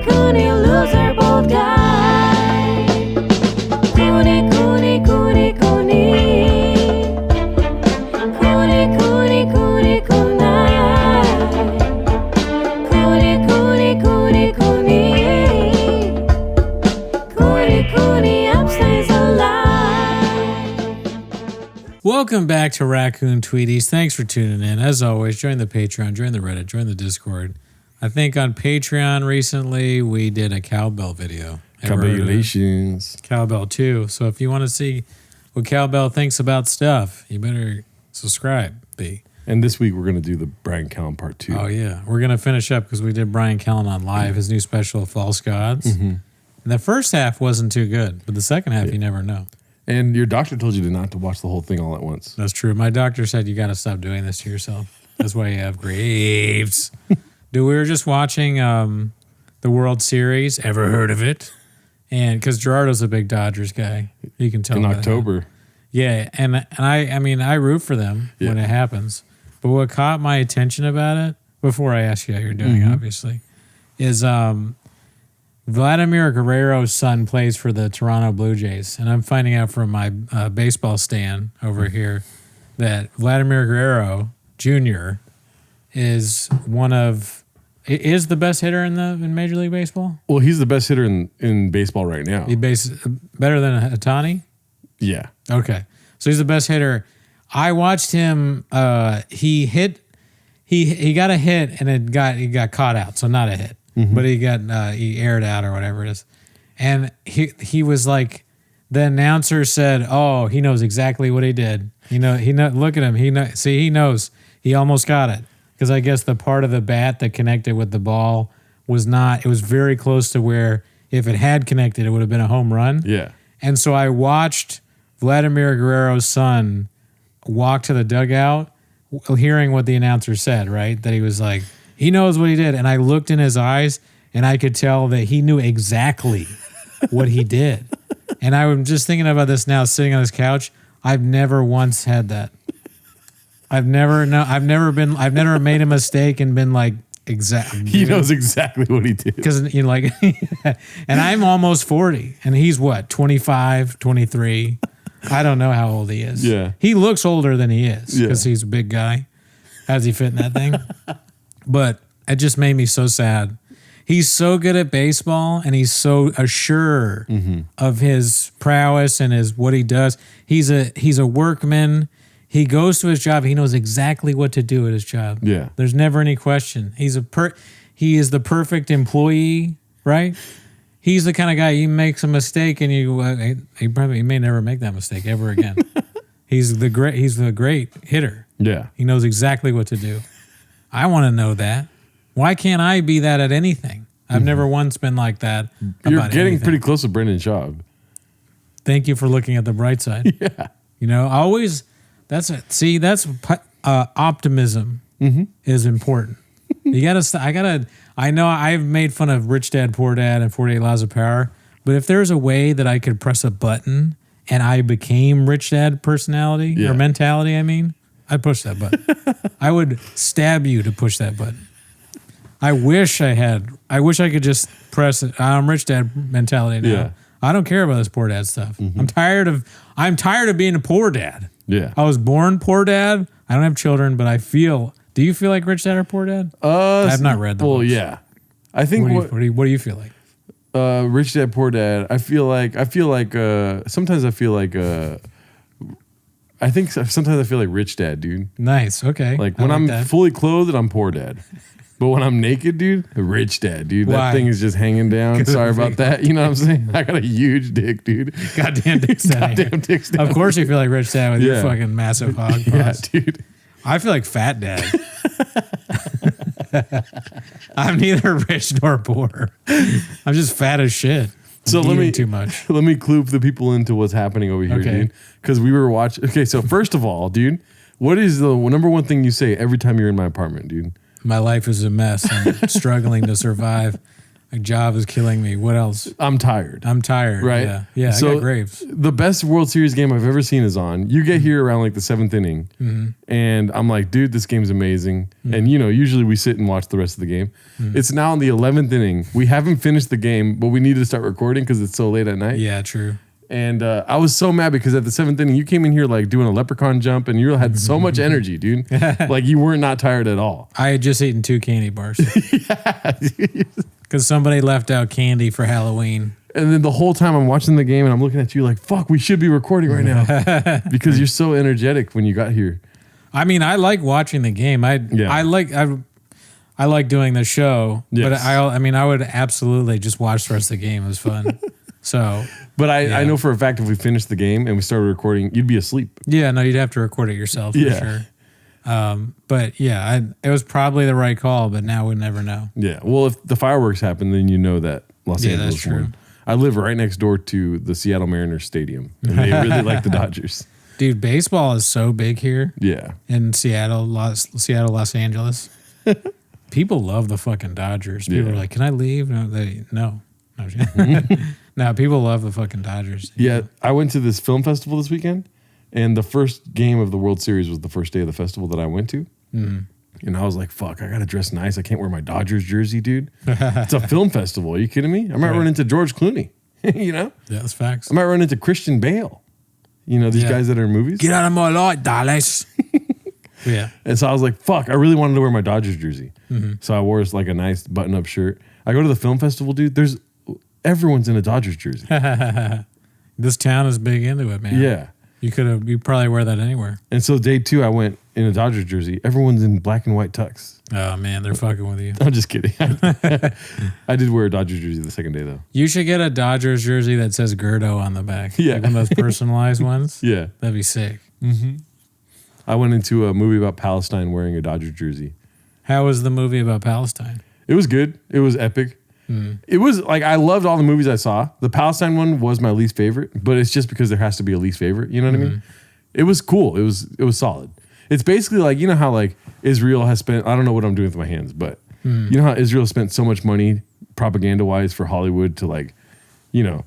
Cooney, loser, bold guy. Cooney, Cooney, Cooney, Cooney. Cooney, Cooney, Cooney, Cooney. Cooney, Cooney, Cooney, Cooney. Cooney, Cooney, upstays alive. Welcome back to Raccoon Tweeties. Thanks for tuning in. As always, join the Patreon, join the Reddit, join the Discord. I think on Patreon recently we did a cowbell video. Congratulations. Cowbell 2. So if you want to see what Cowbell thinks about stuff, you better subscribe, B. And this week we're going to do the Brian Callen part 2. Oh, yeah. We're going to finish up because we did Brian Callen on live, his new special, False Gods. Mm-hmm. And the first half wasn't too good, but the second half, you never know. And your doctor told you not to watch the whole thing all at once. That's true. My doctor said you got to stop doing this to yourself. That's why you have graves. Dude, we were just watching the World Series. Ever heard of it? And because Gerardo's a big Dodgers guy, you can tell. In by October. that. Yeah, and I mean, I root for them when it happens. But what caught my attention about it, before I ask you how you're doing, obviously, is Vladimir Guerrero's son plays for the Toronto Blue Jays, and I'm finding out from my baseball stand over here that Vladimir Guerrero Jr. is is the best hitter in Major League Baseball. Well, he's the best hitter in baseball right now. Better than Ohtani? Yeah. Okay. So he's the best hitter. I watched him he got a hit and he got caught out, so not a hit. Mm-hmm. But he aired out or whatever it is. And he was like, the announcer said, "Oh, he knows exactly what he did. Look at him. He knows. He almost got it." Because I guess the part of the bat that connected with the ball was not, it was very close to where if it had connected, it would have been a home run. Yeah. And so I watched Vladimir Guerrero's son walk to the dugout, hearing what the announcer said, right? That he was like, he knows what he did. And I looked in his eyes and I could tell that he knew exactly what he did. And I'm just thinking about this now, sitting on this couch. I've never once had that. I've never made a mistake and been like, He knows exactly what he did. Because, and I'm almost 40, and he's what, 25, 23? I don't know how old he is. Yeah. He looks older than he is because he's a big guy. How does he fit in that thing? But it just made me so sad. He's so good at baseball, and he's so assured of his prowess and what he does. He's a workman. He goes to his job. He knows exactly what to do at his job. Yeah. There's never any question. He is the perfect employee, right? He's the kind of guy, he makes a mistake and he may never make that mistake ever again. He's the great hitter. Yeah. He knows exactly what to do. I want to know that. Why can't I be that at anything? I've never once been like that. You're getting pretty close to Brendan Schaub. Thank you for looking at the bright side. Yeah. That's it. See, that's optimism is important. You gotta. I know I've made fun of Rich Dad Poor Dad and 48 Laws of Power, but if there's a way that I could press a button and I became Rich Dad personality or mentality, I'd push that button. I would stab you to push that button. I wish I could just press it. I'm Rich Dad mentality now. Yeah. I don't care about this poor dad stuff. I'm tired of being a poor dad. Yeah. I was born poor dad. I don't have children, but do you feel like Rich Dad or Poor Dad? I've not read them. Well, yeah. I think what do you feel like? Rich Dad, Poor Dad. Sometimes I feel like sometimes I feel like Rich Dad, dude. Nice. Okay. Like when I'm fully clothed, I'm Poor Dad. But when I'm naked, dude, Rich Dad, dude. Why? That thing is just hanging down. Sorry about that. You know what I'm saying? I got a huge dick, dude. Goddamn dick's down. Of course you feel like Rich Dad with your fucking massive hog paws. Yeah, dude. I feel like Fat Dad. I'm neither rich nor poor. I'm just fat as shit. So let me clue the people into what's happening over here, dude. Because we were watching. Okay, so first of all, dude, what is the number one thing you say every time you're in my apartment, dude? My life is a mess. I'm struggling to survive. My job is killing me. What else? I'm tired. I'm tired. Right? Yeah. Yeah. So I got Graves. the best World Series game I've ever seen is on. You get here around like the 7th inning, and I'm like, dude, this game's amazing. And usually we sit and watch the rest of the game. It's now in the 11th inning. We haven't finished the game, but we need to start recording because it's so late at night. Yeah, true. And I was so mad because at the 7th inning, you came in here like doing a leprechaun jump, and you had so much energy, dude. Like you weren't not tired at all. I had just eaten 2 candy bars. Because somebody left out candy for Halloween. And then the whole time I'm watching the game and I'm looking at you like, fuck, we should be recording right now. Because you're so energetic when you got here. I mean, I like watching the game. I like doing the show. Yes. But I would absolutely just watch the rest of the game. It was fun. So, but I know for a fact if we finished the game and we started recording, you'd be asleep. yeah, no, you'd have to record it yourself for sure. But yeah, it was probably the right call, but now we never know. Yeah. Well, if the fireworks happen, then you know that Los Angeles that's true. won. I live right next door to the Seattle Mariners stadium, and they really like the Dodgers. Dude, baseball is so big here Yeah. in Seattle, Los Angeles. People love the fucking Dodgers. People are like, "Can I leave?" No. No, people love the fucking Dodgers. Yeah. I went to this film festival this weekend, and the first game of the World Series was the first day of the festival that I went to. And I was like, fuck, I got to dress nice. I can't wear my Dodgers jersey, dude. It's a film festival. Are you kidding me? I might run into George Clooney, you know? Yeah, that's facts. I might run into Christian Bale. You know, these guys that are in movies. Get out of my light, Dallas. Yeah. And so I was like, fuck, I really wanted to wear my Dodgers jersey. So I wore like a nice button-up shirt. I go to the film festival, dude. Everyone's in a Dodgers jersey. This town is big into it, man. Yeah. You probably wear that anywhere. And so day 2, I went in a Dodgers jersey. Everyone's in black and white tux. Oh man, they're fucking with you. I'm just kidding. I did wear a Dodgers jersey the second day though. You should get a Dodgers jersey that says Gerdo on the back. Yeah. Like one of those personalized ones. Yeah. That'd be sick. I went into a movie about Palestine wearing a Dodgers jersey. How was the movie about Palestine? It was good. It was epic. It was like, I loved all the movies I saw. The Palestine one was my least favorite, but it's just because there has to be a least favorite. You know what I mean? It was cool. It was solid. It's basically like, you know how like Israel has spent, I don't know what I'm doing with my hands, but you know how Israel spent so much money propaganda wise for Hollywood to like, you know,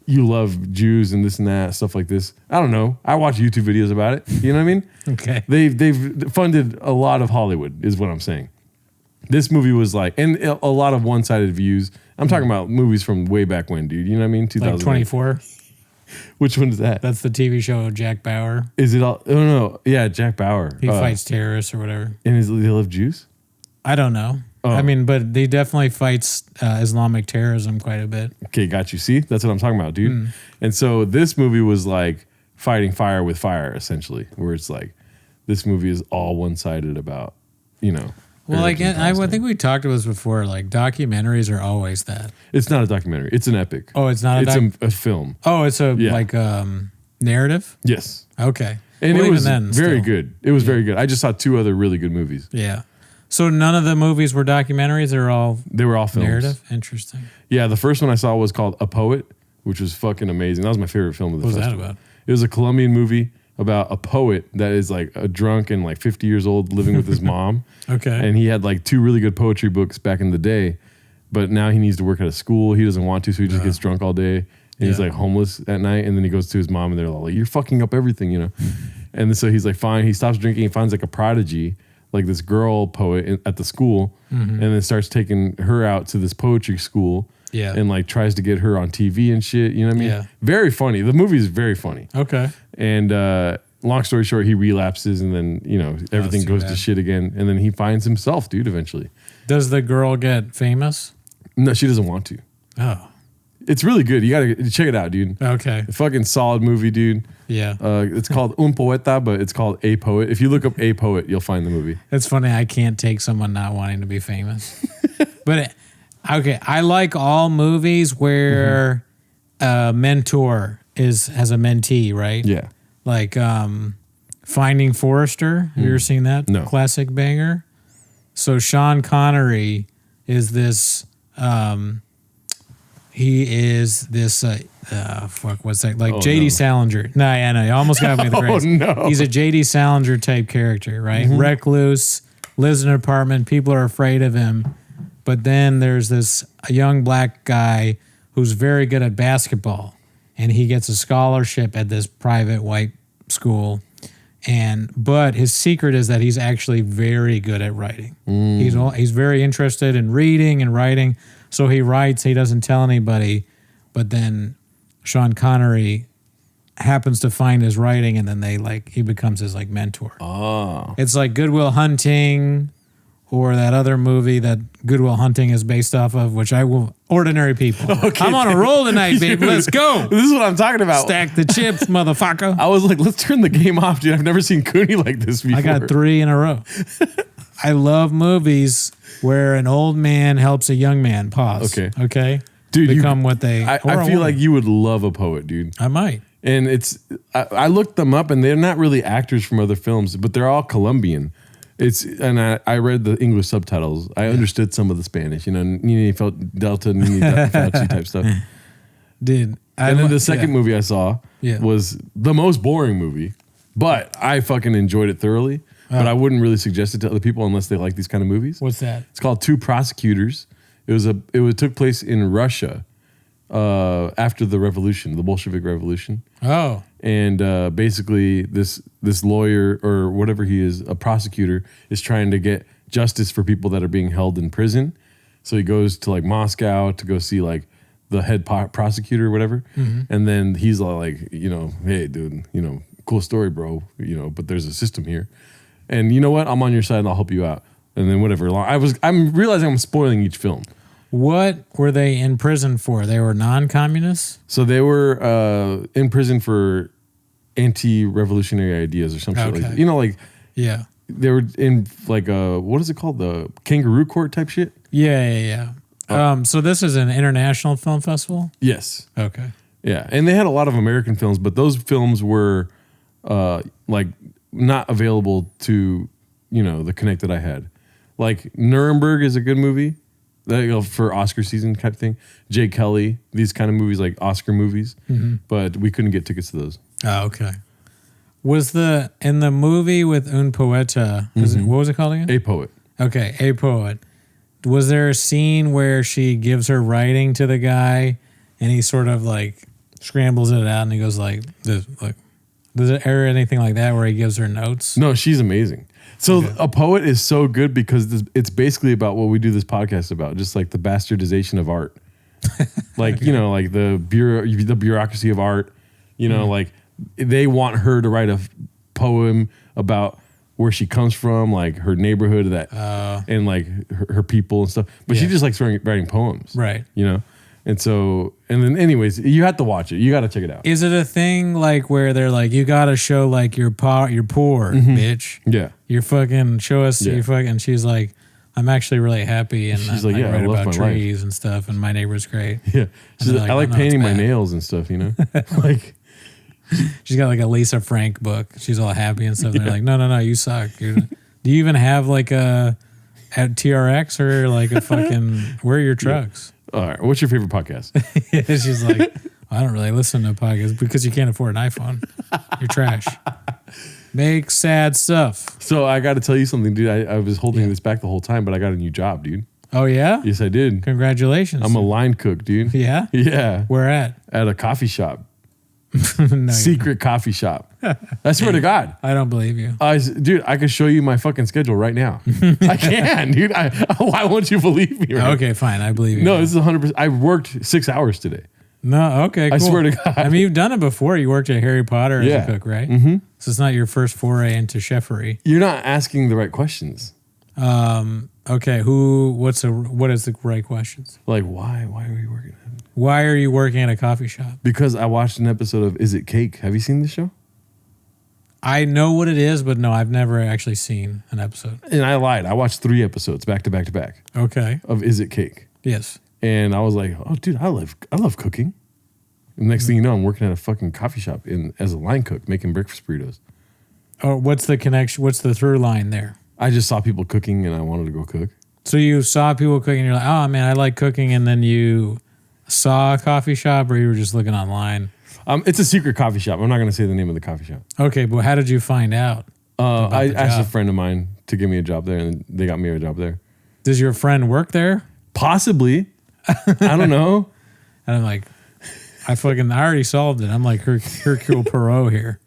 you love Jews and this and that, stuff like this. I don't know. I watch YouTube videos about it. You know what I mean? Okay. They've funded a lot of Hollywood is what I'm saying. This movie was like, and a lot of one-sided views. I'm talking about movies from way back when, dude. You know what I mean? 2000. Like 24. Which one is that? That's the TV show of Jack Bauer. Is it all? Oh no, yeah, Jack Bauer. He fights terrorists or whatever. And they love Jews? I don't know. Oh. I mean, but he definitely fights Islamic terrorism quite a bit. Okay, got you. See, that's what I'm talking about, dude. And so this movie was like fighting fire with fire, essentially, where it's like this movie is all one-sided about, you know. Well, like I think we talked about this before. Like documentaries are always that. It's not a documentary. It's an epic. Oh, it's not. It's a film. Oh, it's a like narrative. Yes. Okay. And well, it was then, very good. It was very good. I just saw 2 other really good movies. Yeah. So none of the movies were documentaries. They were all films. Narrative. Interesting. Yeah, the first one I saw was called A Poet, which was fucking amazing. That was my favorite film of the festival. What was that about? It was a Colombian movie about a poet that is like a drunk and like 50 years old living with his mom. Okay. And he had like 2 really good poetry books back in the day, but now he needs to work at a school. He doesn't want to, so he just gets drunk all day. And he's like homeless at night. And then he goes to his mom and they're all like, you're fucking up everything, you know? And so he's like, fine. He stops drinking. He finds like a prodigy, like this girl poet at the school, and then starts taking her out to this poetry school. Yeah. And like tries to get her on TV and shit. You know what I mean? Yeah. Very funny. The movie is very funny. Okay. And long story short, he relapses and then, you know, everything goes to shit again. And then he finds himself, dude, eventually. Does the girl get famous? No, she doesn't want to. Oh. It's really good. You got to check it out, dude. Okay. Fucking solid movie, dude. Yeah. It's called Un Poeta, but it's called A Poet. If you look up A Poet, you'll find the movie. It's funny. I can't take someone not wanting to be famous. But okay, I like all movies where a mentor has a mentee, right? Yeah. Like Finding Forrester. Have you ever seen that? No. Classic banger. So Sean Connery is this. He is this. What's that? Like J.D. Salinger. No, yeah, no. You almost got me with the grace. no. He's a J.D. Salinger type character, right? Recluse, lives in an apartment. People are afraid of him. But then there's a young black guy who's very good at basketball, and he gets a scholarship at this private white school. But his secret is that he's actually very good at writing. He's very interested in reading and writing. So he writes, he doesn't tell anybody, but then Sean Connery happens to find his writing, and then he becomes his mentor. Oh. It's like Good Will Hunting, or that other movie that Good Will Hunting is based off of, Ordinary People. Okay. I'm on a roll tonight, baby. Let's go. This is what I'm talking about. Stack the chips, motherfucker. I was like, let's turn the game off, dude. I've never seen Cooney like this before. I got 3 in a row. I love movies where an old man helps a young man pause. Okay. Dude, become what they. I feel like you would love a poet, dude. I might. And I looked them up, and they're not really actors from other films, but they're all Colombian. I read the English subtitles. I understood some of the Spanish, Nini felt Delta, Nini Fauci type stuff. Dude. And then the second movie I saw was the most boring movie, but I fucking enjoyed it thoroughly. But I wouldn't really suggest it to other people unless they like these kind of movies. What's that? It's called Two Prosecutors. It took place in Russia after the revolution, the Bolshevik Revolution. Oh. And basically, this lawyer or whatever he is, a prosecutor, is trying to get justice for people that are being held in prison. So he goes to Moscow to go see the head prosecutor or whatever. Mm-hmm. And then he's like, hey, dude, cool story, bro. But there's a system here. And you know what? I'm on your side and I'll help you out. And then whatever. I'm realizing I'm spoiling each film. What were they in prison for? They were non-communists? So they were in prison for anti-revolutionary ideas or some shit like that. Yeah. They were in what is it called? The kangaroo court type shit? Yeah. So this is an international film festival? Yes. Okay. Yeah. And they had a lot of American films, but those films were not available to, the connect that I had. Nuremberg is a good movie. For Oscar season type thing. Jay Kelly, these kind of movies, like Oscar movies. Mm-hmm. But we couldn't get tickets to those. Oh, okay. Was in the movie with Un Poeta, what was it called again? A Poet. Okay, A Poet. Was there a scene where she gives her writing to the guy and he sort of scrambles it out and he goes this, does it ever anything like that where he gives her notes? No, she's amazing. So A Poet is so good because it's basically about what we do this podcast about, just the bastardization of art. The bureaucracy of art, they want her to write a poem about where she comes from, her neighborhood and her people and stuff. But she just likes writing poems. Right. And then anyways, you have to watch it. You got to check it out. Is it a thing where they're you got to show you're poor, bitch. Yeah. You're fucking show us you fucking. She's like, I'm actually really happy and she's I I write love about my trees life and stuff and my neighbor's great. Yeah. She's I like painting my nails and stuff, She's got a Lisa Frank book. She's all happy and stuff. Yeah. They're no, you suck. Do you even have a TRX or a fucking, where are your trucks? All right. What's your favorite podcast? She's like, I don't really listen to podcasts because you can't afford an iPhone. You're trash. Make sad stuff. So I got to tell you something, dude. I was holding this back the whole time, but I got a new job, dude. Oh, yeah? Yes, I did. Congratulations. I'm a line cook, dude. Yeah? Yeah. Where at? At a coffee shop. No, secret coffee shop. I swear to God. I don't believe you. Dude, I could show you my fucking schedule right now. I can, dude. Why won't you believe me? Right? Okay, fine. I believe you. No, this is 100%. I worked 6 hours today. No, okay, cool. I swear to God. I mean, you've done it before. You worked at Harry Potter as a cook, right? Mm-hmm. So it's not your first foray into chefery. You're not asking the right questions. Okay, what is the right questions? Why are you working? Why are you working at a coffee shop? Because I watched an episode of Is It Cake? Have you seen this show? I know what it is, but no, I've never actually seen an episode. And I lied. I watched 3 episodes back to back to back. Okay. Of Is It Cake? Yes. And I was like, oh, dude, I love cooking. And next thing you know, I'm working at a fucking coffee shop as a line cook making breakfast burritos. Oh, what's the connection? What's the through line there? I just saw people cooking and I wanted to go cook. So you saw people cooking and you're like, oh man, I like cooking. And then you saw a coffee shop or you were just looking online? It's a secret coffee shop. I'm not going to say the name of the coffee shop. Okay, but how did you find out? I asked a friend of mine to give me a job there and they got me a job there. Does your friend work there? Possibly. I don't know. And I'm like, I already solved it. I'm like Hercule Poirot here.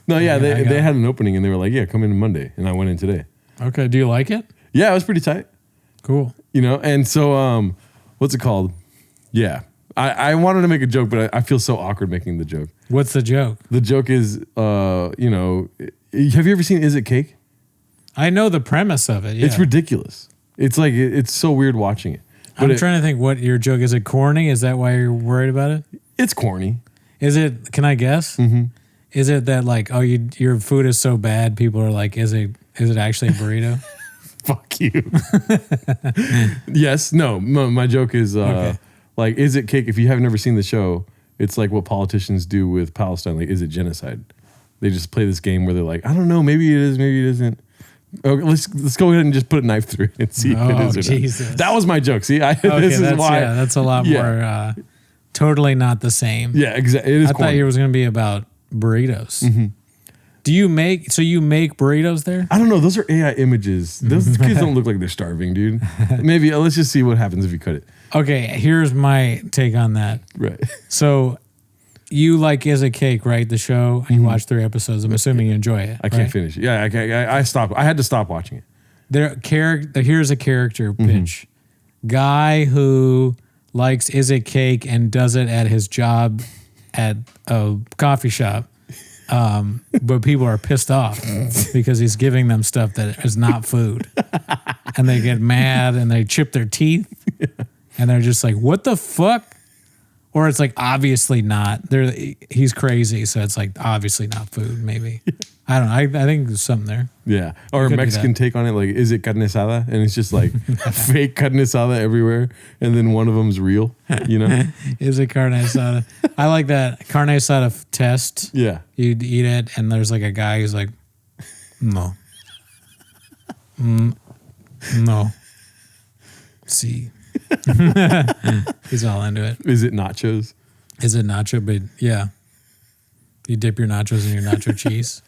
No, yeah, they had an opening and they were like, yeah, come in Monday. And I went in today. Okay. Do you like it? Yeah, it was pretty tight. Cool. You know, and so, what's it called? Yeah. I wanted to make a joke, but I feel so awkward making the joke. What's the joke? The joke is, you know, have you ever seen Is It Cake? I know the premise of it. Yeah. It's ridiculous. It's like, it's so weird watching it. But I'm trying to think what your joke is. It corny? Is that why you're worried about it? It's corny. Is it, can I guess? Mm-hmm. Is it that like, oh, your food is so bad, people are like, is it actually a burrito? Fuck you. Yes. No, my joke is like, Is It Cake? If you have never seen the show, it's like what politicians do with Palestine. Like, is it genocide? They just play this game where they're like, I don't know, maybe it is, maybe it isn't. Okay, let's go ahead and just put a knife through it and see if it is or Jesus. not. That was my joke. See, this is why. Yeah, that's a lot more totally not the same. Yeah, exactly. It is. I thought it was going to be about burritos. Mm-hmm. Do you make burritos there? I don't know. Those are AI images. Those kids don't look like they're starving, dude. Maybe let's just see what happens if you cut it. Okay, here's my take on that. Right. So you like Is It Cake, right? The show, and you watch 3 episodes. I'm assuming you enjoy it. I can't finish it. Yeah, I stopped. I had to stop watching it. Here's a character pitch. Guy who likes Is It Cake and does it at his job at a coffee shop. But people are pissed off because he's giving them stuff that is not food. And they get mad and they chip their teeth. And they're just like, what the fuck? Or it's like, obviously not. He's crazy, so it's like, obviously not food, maybe. I don't know. I think there's something there. Yeah. Or a Mexican take on it, like, is it carne asada? And it's just like fake carne asada everywhere. And then one of them's real, you know? Is it carne asada? I like that carne asada test. Yeah. You'd eat it, and there's like a guy who's like, no. No. See. He's all into it. Is it nachos? Is it nacho? But yeah. You dip your nachos in your nacho cheese.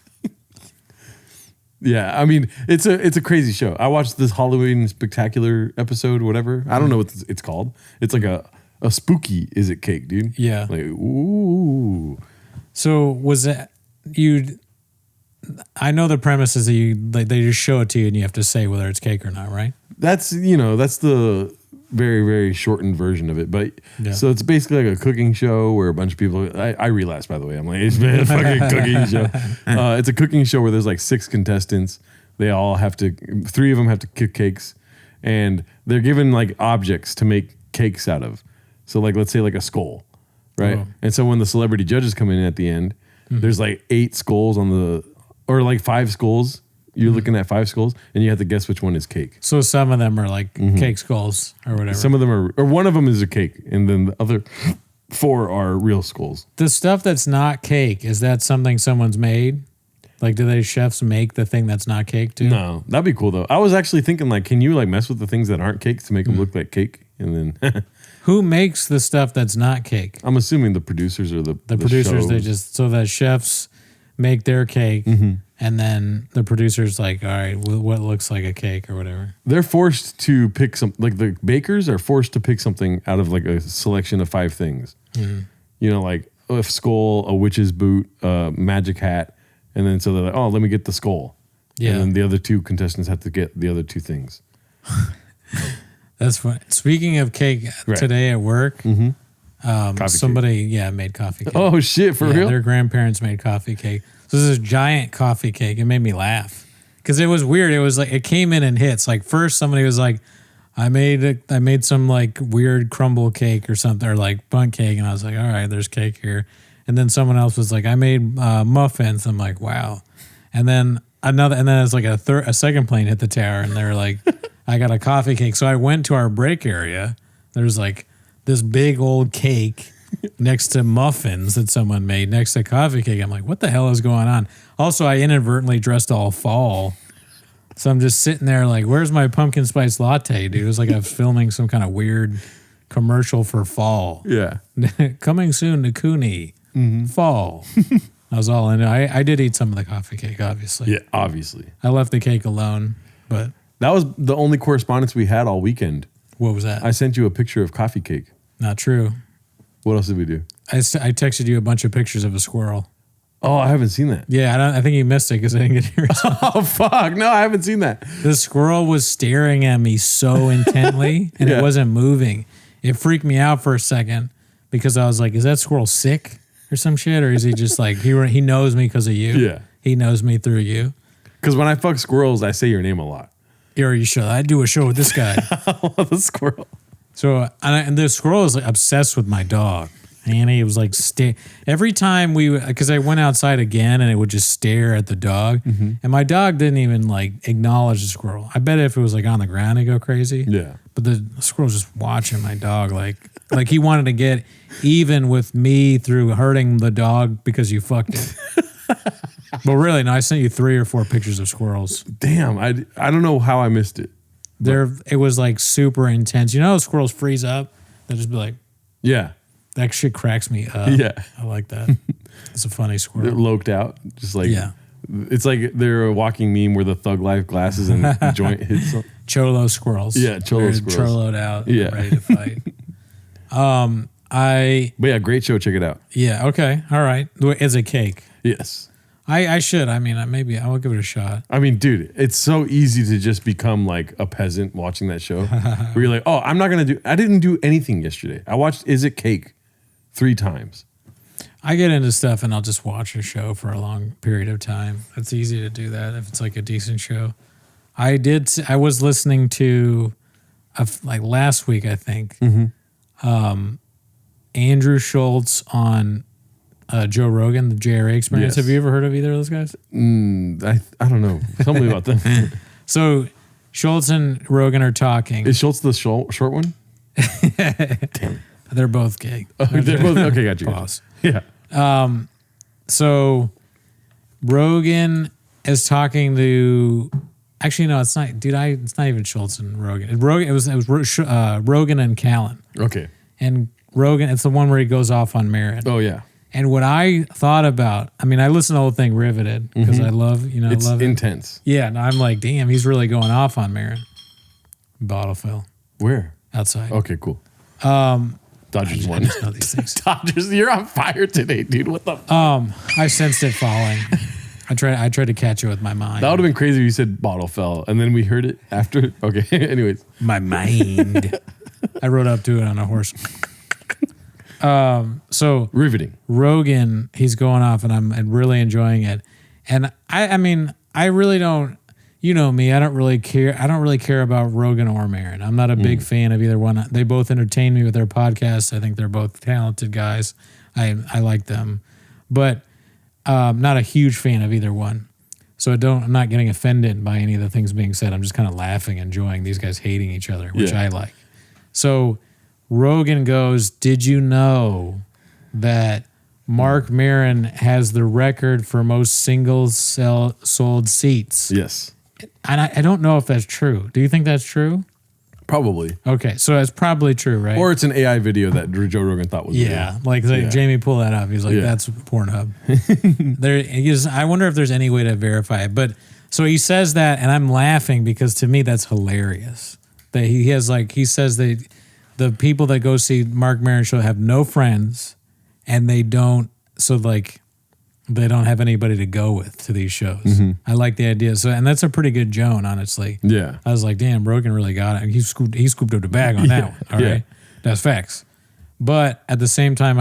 Yeah, I mean, it's a crazy show. I watched this Halloween Spectacular episode, whatever. I don't know what it's called. It's like a spooky Is It Cake, dude. Yeah. Like, ooh. So was that you? I know the premise is that they just show it to you and you have to say whether it's cake or not, right? That's the very, very shortened version of it. But so it's basically like a cooking show where a bunch of people, I relapsed, by the way. I'm like, it's a fucking cooking show. It's a cooking show where there's like 6 contestants. They all have to, 3 of them have to cook cakes, and they're given like objects to make cakes out of. So like, let's say like a skull, right? Oh. And so when the celebrity judges come in at the end, there's like 8 skulls or like 5 skulls. You're looking at 5 skulls, and you have to guess which one is cake. So some of them are like cake skulls or whatever. Some of them are, or one of them is a cake, and then the other 4 are real skulls. The stuff that's not cake, is that something someone's made? Like, do they chefs make the thing that's not cake too? No, that'd be cool though. I was actually thinking, like, can you like mess with the things that aren't cakes to make them look like cake? And then who makes the stuff that's not cake? I'm assuming the producers or the producers. show. They just, so that chefs make their cake. And then the producer's like, all right, what looks like a cake or whatever. They're forced to pick like the bakers are forced to pick something out of like a selection of 5 things. You know, like a skull, a witch's boot, a magic hat. And then so they're like, oh, let me get the skull. Yeah. And then the other 2 contestants have to get the other 2 things. That's fun. Speaking of cake, today at work, somebody made coffee cake. Oh, shit, for real? Their grandparents made coffee cake. So this is a giant coffee cake. It made me laugh because it was weird. It was like it came in hits. Like first somebody was like, I made some like weird crumble cake or something, or like bundt cake, and I was like, all right, there's cake here. And then someone else was like, I made muffins. I'm like, wow. And then it's like a second plane hit the tower, and they're like, I got a coffee cake. So I went to our break area. There's like this big old cake next to muffins that someone made next to coffee cake. I'm like, what the hell is going on? Also, I inadvertently dressed all fall. So I'm just sitting there like, where's my pumpkin spice latte, dude? It was like I was filming some kind of weird commercial for fall. Yeah. Coming soon to Cooney. Fall. I was all in it. I did eat some of the coffee cake, obviously. Yeah, obviously. I left the cake alone, but... That was the only correspondence we had all weekend. What was that? I sent you a picture of coffee cake. Not true. What else did we do? I texted you a bunch of pictures of a squirrel. Oh, I haven't seen that. Yeah, I think you missed it because I didn't get yours. Oh, fuck. No, I haven't seen that. The squirrel was staring at me so intently and Yeah. it wasn't moving. It freaked me out for a second because I was like, is that squirrel sick or some shit? Or is he just like, he knows me because of you? Yeah. He knows me through you. Because when I fuck squirrels, I say your name a lot. Or you should. I do a show with this guy. The squirrel. So, and the squirrel is like obsessed with my dog. And he was like, every time because I went outside again and it would just stare at the dog. Mm-hmm. And my dog didn't even like acknowledge the squirrel. I bet if it was like on the ground, he'd go crazy. Yeah. But the squirrel was just watching my dog like he wanted to get even with me through hurting the dog because you fucked it. But really, no, I sent you 3 or 4 pictures of squirrels. Damn, I don't know how I missed it. It was like super intense. You know how squirrels freeze up? They'll just be like, Yeah. that shit cracks me up. Yeah. I like that. It's a funny They're squirrel. loked out. Just like, Yeah. It's like they're a walking meme where the Thug Life glasses and joint hits. Cholo squirrels. Yeah, cholo They're squirrels. Choloed out. Yeah. Ready to fight. But yeah, great show. Check it out. Yeah. Okay. All right. As a cake. Yes. I should. I mean, maybe I will give it a shot. I mean, dude, it's so easy to just become like a peasant watching that show. Where you're like, oh, I didn't do anything yesterday. I watched Is It Cake 3 times. I get into stuff and I'll just watch a show for a long period of time. It's easy to do that if it's like a decent show. I was listening to like last week, I think, Andrew Schulz on Joe Rogan, the JRA Experience. Yes. Have you ever heard of either of those guys? I don't know. Tell me about them. So Schulz and Rogan are talking. Is Schultz the short one? Damn. They're both gay. They're both, okay, got you. Pause. Yeah. So Rogan is talking to. Actually, no, it's not. Dude, it's not even Schulz and Rogan. It was Rogan and Callan. Okay. And Rogan, it's the one where he goes off on Maron. Oh, yeah. And what I thought about, I mean, I listened to the whole thing riveted because I love, It's love it. intense. Yeah, and I'm like, damn, he's really going off on Maron. Bottle fell Where? outside. Okay, cool. Dodgers I won. just know these things. Dodgers, you're on fire today, dude. What the? I sensed it falling. I tried to catch it with my mind. That would have been crazy if you said bottle fell and then we heard it after. Okay. Anyways. My mind. I rode up to it on a horse. So Riveting. Rogan, he's going off, and I'm really enjoying it. And I mean, I really don't. You know me. I don't really care. I don't really care about Rogan or Maron. I'm not a big fan of either one. They both entertain me with their podcasts. I think they're both talented guys. I like them, but not a huge fan of either one. So I'm not getting offended by any of the things being said. I'm just kind of laughing, enjoying these guys hating each other, which Yeah. I like. So Rogan goes, "Did you know that Marc Maron has the record for most sold seats?" Yes. And I don't know if that's true. Do you think that's true? Probably. Okay, so that's probably true, right? Or it's an AI video that Joe Rogan thought was yeah, like Yeah. Jamie pulled that up. He's like, Yeah. "That's Pornhub." I wonder if there's any way to verify it. But so he says that, and I'm laughing because to me that's hilarious. That he says that the people that go see Marc Maron show have no friends, and they don't have anybody to go with to these shows. Mm-hmm. I like the idea. So, and that's a pretty good Joan, honestly. Yeah. I was like, damn, Rogan really got it. He scooped up the bag on that one. All right, that's facts. But at the same time,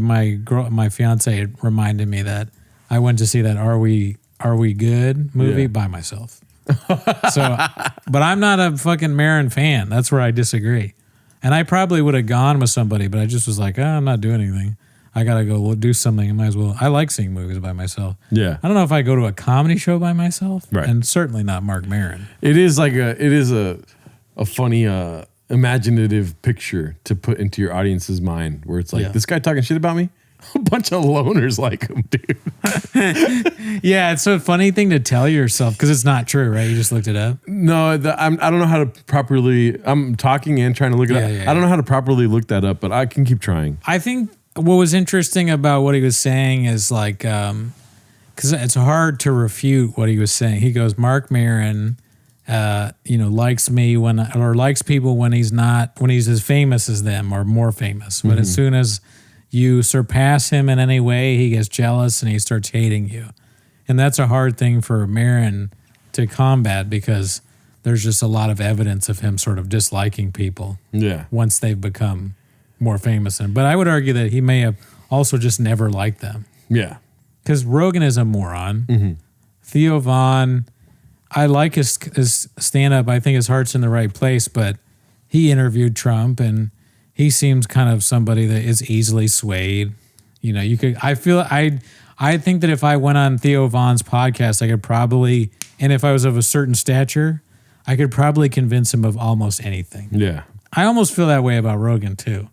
my fiance reminded me that I went to see that Are We Good movie by myself. So, but I'm not a fucking Maron fan. That's where I disagree. And I probably would have gone with somebody, but I just was like, I'm not doing anything. I gotta go do something. I might as well. I like seeing movies by myself. Yeah. I don't know if I go to a comedy show by myself, Right. and certainly not Marc Maron. It is a funny imaginative picture to put into your audience's mind where it's like, Yeah. this guy talking shit about me? A bunch of loners like him, dude. Yeah, it's a funny thing to tell yourself because it's not true, right? You just looked it up. No, I don't know how to properly. I'm talking and trying to look it up. Yeah. I don't know how to properly look that up, but I can keep trying. I think what was interesting about what he was saying is like, because it's hard to refute what he was saying. He goes, Marc Maron likes me or likes people when he's as famous as them or more famous. But as soon as you surpass him in any way, he gets jealous and he starts hating you. And that's a hard thing for Maron to combat because there's just a lot of evidence of him sort of disliking people once they've become more famous. But I would argue that he may have also just never liked them. Yeah. Because Rogan is a moron. Theo Von, I like his stand-up. I think his heart's in the right place, but he interviewed Trump, and he seems kind of somebody that is easily swayed. I think that if I went on Theo Von's podcast, I could probably, and if I was of a certain stature, I could probably convince him of almost anything. Yeah. I almost feel that way about Rogan, too.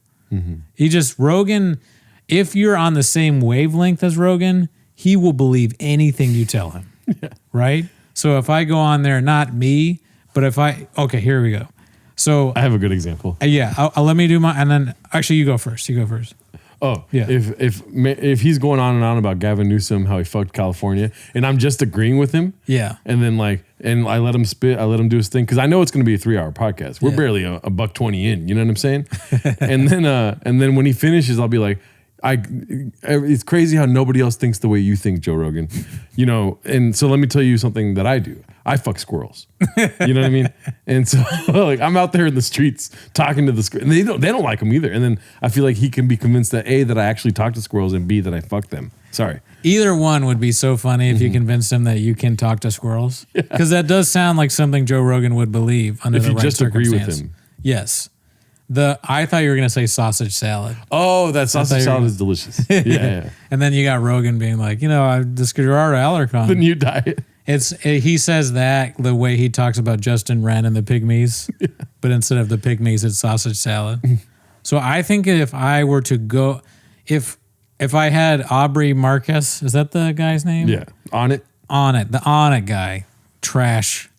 Rogan, if you're on the same wavelength as Rogan, he will believe anything you tell him. Right? So if I go on there, not me, but okay, here we go. So I have a good example. I'll let me do and then actually you go first. Oh, yeah. If he's going on and on about Gavin Newsom, how he fucked California, and I'm just agreeing with him, and then and I let him spit, I let him do his thing because I know it's going to be a 3-hour podcast. We're barely a $1.20 in, you know what I'm saying? and then when he finishes, I'll be like, it's crazy how nobody else thinks the way you think, Joe Rogan, and so let me tell you something that I do. I fuck squirrels. You know what I mean? And so I'm out there in the streets talking to the squirrels, and they don't like them either. And then I feel like he can be convinced that A, that I actually talk to squirrels, and B, that I fuck them. Sorry. Either one would be so funny if you convinced him that you can talk to squirrels. Because that does sound like something Joe Rogan would believe under the right circumstance. If you just agree with him. Yes. I thought you were going to say sausage salad. Oh, that sausage salad is delicious. Yeah. And then you got Rogan being like, this Gerard Alarcon. The new diet. He says that the way he talks about Justin Wren and the Pygmies, but instead of the Pygmies, it's sausage salad. So I think if I were to go, if I had Aubrey Marcus, is that the guy's name? Yeah. On it, the On It guy, trash,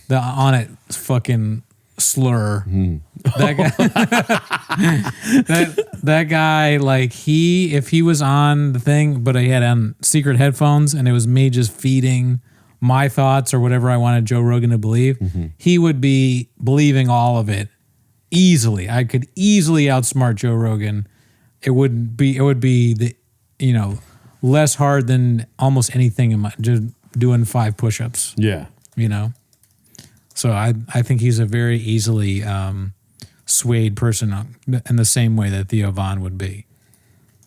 the On It fucking slur. That guy, that guy, if he was on the thing, but he had on secret headphones, and it was me just feeding my thoughts or whatever I wanted Joe Rogan to believe, he would be believing all of it easily. I could easily outsmart Joe Rogan. It would be the less hard than almost anything just doing 5 push-ups. Yeah. So I think he's a very easily swayed person in the same way that Theo Von would be.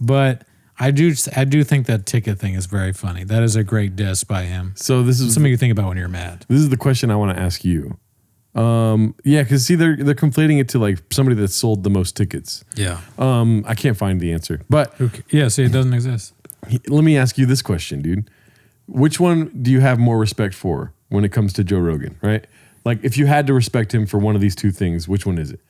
But I do think that ticket thing is very funny. That is a great diss by him. So this is something you think about when you're mad. This is the question I want to ask you. Because see, they're conflating it to somebody that sold the most tickets. Yeah. I can't find the answer, but see, it doesn't exist. Let me ask you this question, dude. Which one do you have more respect for when it comes to Joe Rogan? Right? If you had to respect him for one of these two things, which one is it?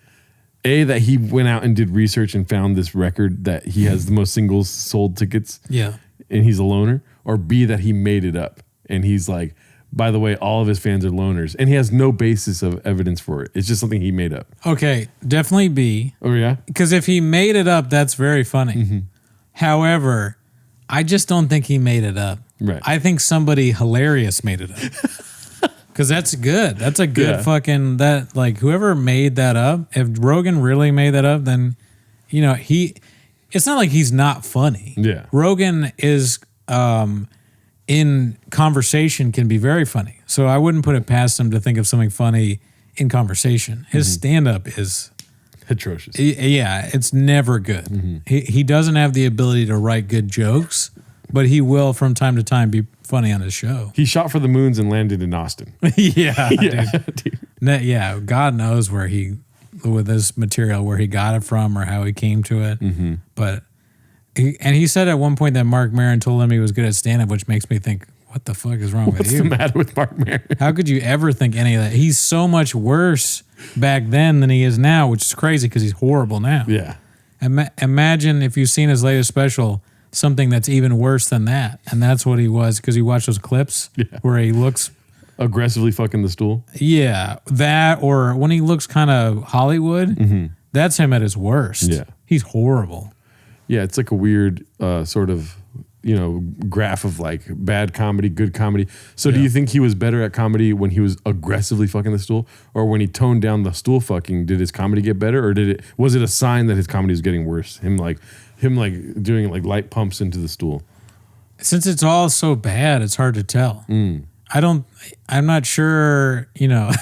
A, that he went out and did research and found this record that he has the most singles sold tickets. Yeah. And he's a loner. Or B, that he made it up. And he's like, by the way, all of his fans are loners. And he has no basis of evidence for it. It's just something he made up. Okay, definitely B. Oh, yeah? Because if he made it up, that's very funny. However, I just don't think he made it up. Right. I think somebody hilarious made it up. Because that's good. That's a good fucking, whoever made that up, if Rogan really made that up, then, it's not like he's not funny. Yeah. Rogan is, in conversation can be very funny. So I wouldn't put it past him to think of something funny in conversation. His stand-up is atrocious. Yeah, it's never good. He doesn't have the ability to write good jokes, but he will from time to time be funny on his show. He shot for the moons and landed in Austin. Dude. God knows where with this material, where he got it from or how he came to it. But he said at one point that Marc Maron told him he was good at stand-up, which makes me think, what the fuck is wrong with you? What's the matter with Marc Maron? How could you ever think any of that? He's so much worse back then than he is now, which is crazy because he's horrible now. Yeah. Imagine if you've seen his latest special, something that's even worse than that. And that's what he was, because you watch those clips where he looks aggressively fucking the stool. Yeah. That, or when he looks kind of Hollywood, that's him at his worst. Yeah. He's horrible. Yeah, it's like a weird sort of graph of like bad comedy, good comedy. So do Yeah. you think he was better at comedy when he was aggressively fucking the stool, or when he toned down the stool fucking? Did his comedy get better, or was it a sign that his comedy was getting worse? Him doing like light pumps into the stool. Since it's all so bad, it's hard to tell. I'm not sure, I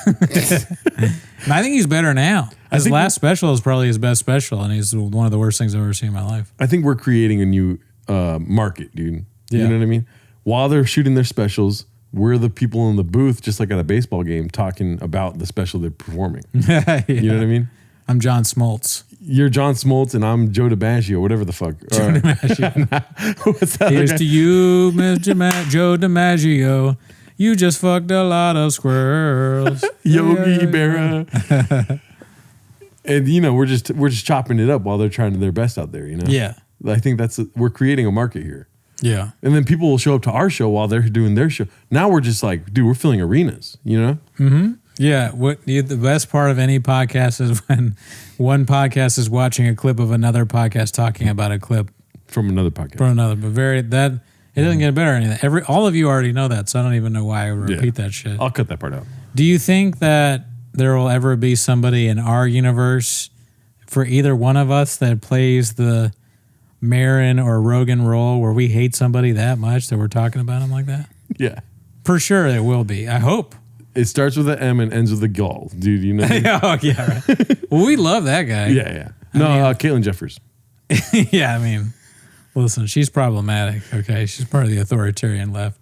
think he's better now. His last special is probably his best special, and he's one of the worst things I've ever seen in my life. I think we're creating a new market, dude. You Yeah. know what I mean? While they're shooting their specials, we're the people in the booth, just like at a baseball game, talking about the special they're performing. Yeah. You know what I mean? I'm John Smoltz. You're John Smoltz, and I'm Joe DiMaggio, whatever the fuck. What's that? Here's to you, Mr. Joe DiMaggio. You just fucked a lot of squirrels. Yogi Berra. And we're just chopping it up while they're trying their best out there. Yeah. I think we're creating a market here. Yeah. And then people will show up to our show while they're doing their show. Now we're just like, dude, we're filling arenas. Yeah. The best part of any podcast is when one podcast is watching a clip of another podcast talking about a clip From another podcast. from another. But it doesn't get better or anything. All of you already know that, so I don't even know why I would repeat that shit. I'll cut that part out. Do you think that there will ever be somebody in our universe for either one of us that plays the Maron or Rogan role where we hate somebody that much that we're talking about them like that? Yeah. For sure it will be. I hope. It starts with an M and ends with a Gull, dude. You know? Oh, yeah, right. Well, we love that guy. Yeah. No, Caitlin Jeffers. Yeah, I mean, listen, she's problematic, okay? She's part of the authoritarian left.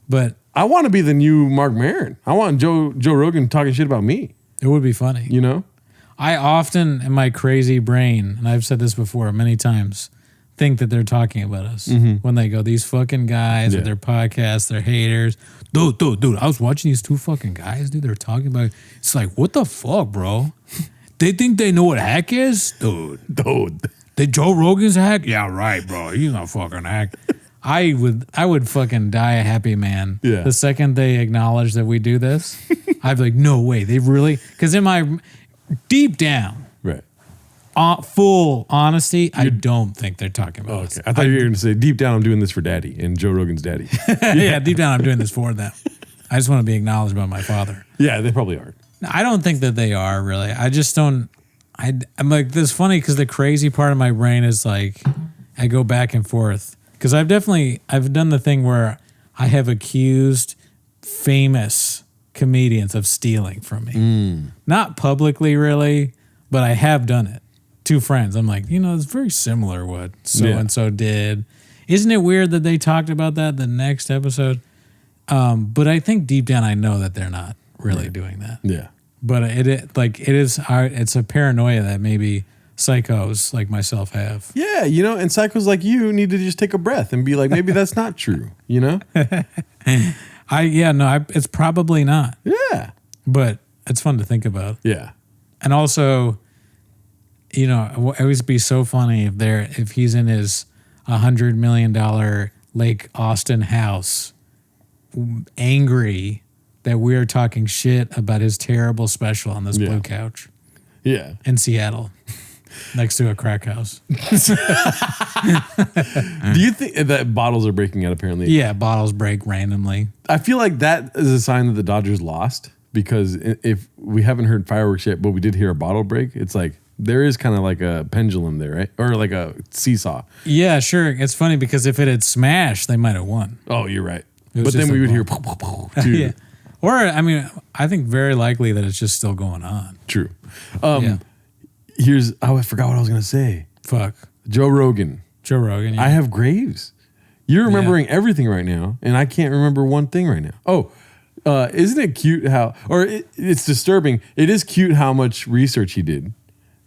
But I want to be the new Marc Maron. I want Joe Rogan talking shit about me. it would be funny. I often, in my crazy brain, and I've said this before many times, think that they're talking about us when they go, these fucking guys with their podcasts, they're haters. Dude, I was watching these two fucking guys, dude. They're talking about, it's like, what the fuck, bro? They think they know what hack is? Dude. Joe Rogan's a hack? Yeah, right, bro. He's not fucking hack. I would fucking die a happy man. Yeah. The second they acknowledge that we do this, I'd be like, no way. They really, because in my deep down, Right. Full honesty, I don't think they're talking about us. Okay. I thought you were going to say, deep down, I'm doing this for daddy and Joe Rogan's daddy. Yeah, deep down, I'm doing this for them. I just want to be acknowledged by my father. Yeah, they probably are. I don't think that they are really. I just don't. I'm like, this is funny because the crazy part of my brain is like, I go back and forth because I've done the thing where I have accused famous comedians of stealing from me. Not publicly, really, but I have done it. Two friends. I'm like, it's very similar what so and so did. Isn't it weird that they talked about that the next episode? But I think deep down I know that they're not really doing that. Yeah. But it's a paranoia that maybe psychos like myself have. Yeah, and psychos like you need to just take a breath and be like, maybe that's not true, It's probably not. Yeah. But it's fun to think about. Yeah. And also, it would always be so funny if he's in his $100 million Lake Austin house, angry that we're talking shit about his terrible special on this blue couch Yeah. in Seattle, next to a crack house. Do you think that bottles are breaking out apparently? Yeah, bottles break randomly. I feel like that is a sign that the Dodgers lost because if we haven't heard fireworks yet, but we did hear a bottle break, it's like there is kind of like a pendulum there, right? Or like a seesaw. Yeah, sure. It's funny because if it had smashed, they might have won. Oh, you're right. It But was then just we a would hear ball. too. Yeah. Or, I think very likely that it's just still going on. True. Yeah. I forgot what I was going to say. Fuck. Joe Rogan. Joe Rogan. Yeah. I have graves. You're remembering everything right now, and I can't remember one thing right now. Oh, isn't it cute how, or it's disturbing. It is cute how much research he did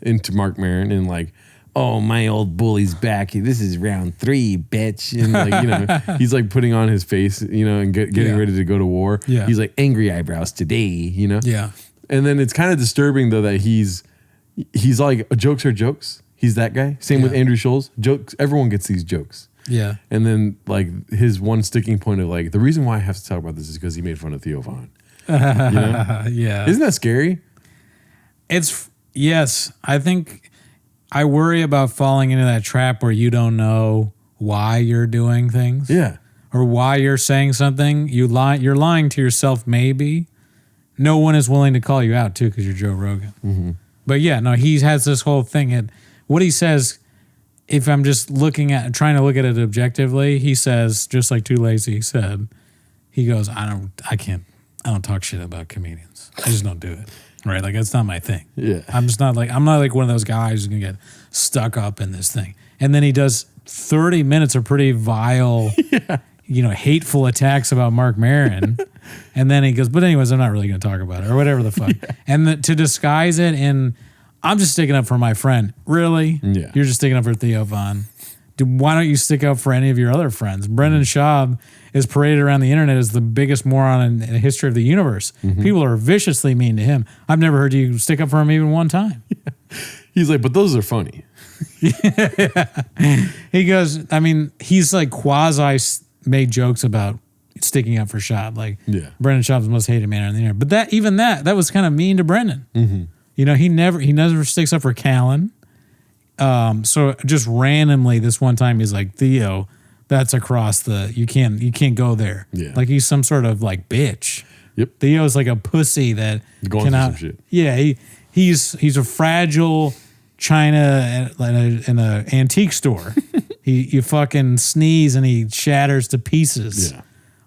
into Marc Maron and like, oh, my old bully's back. This is round 3, bitch. And like, he's like putting on his face, and getting ready to go to war. Yeah. He's like angry eyebrows today, Yeah. And then it's kind of disturbing though that he's like, jokes are jokes. He's that guy. Same with Andrew Schulz. Jokes. Everyone gets these jokes. Yeah. And then like his one sticking point of like, the reason why I have to talk about this is because he made fun of Theo Von. Yeah. Isn't that scary? Yes. I think I worry about falling into that trap where you don't know why you're doing things. Yeah. Or why you're saying something. You're lying to yourself, maybe. No one is willing to call you out, too, because you're Joe Rogan. Mm-hmm. But yeah, no, he has this whole thing. And what he says, if I'm just trying to look at it objectively, he says, just like Too Lazy said, he goes, I don't talk shit about comedians. I just don't do it. Right? Like, it's not my thing. Yeah. I'm not like one of those guys who's going to get stuck up in this thing. And then he does 30 minutes of pretty vile, hateful attacks about Marc Maron. And then he goes, but anyways, I'm not really going to talk about it or whatever the fuck. Yeah. And to disguise it in, I'm just sticking up for my friend. Really? Yeah. You're just sticking up for Theo Von. Dude, why don't you stick up for any of your other friends? Brendan Schaub is paraded around the internet as the biggest moron in the history of the universe. Mm-hmm. People are viciously mean to him. I've never heard you stick up for him even one time. Yeah. He's like, but those are funny. He goes, I mean, he's like quasi made jokes about sticking up for Schaub. Like, Brendan Schaub's the most hated man on the internet. But that was kind of mean to Brendan. Mm-hmm. He never sticks up for Callan. So just randomly this one time he's like, Theo, that's across you can't go there. Yeah. Like he's some sort of like bitch. Yep. Theo's like a pussy that going through some shit. Yeah, he's a fragile china in an antique store. You fucking sneeze and he shatters to pieces. Yeah.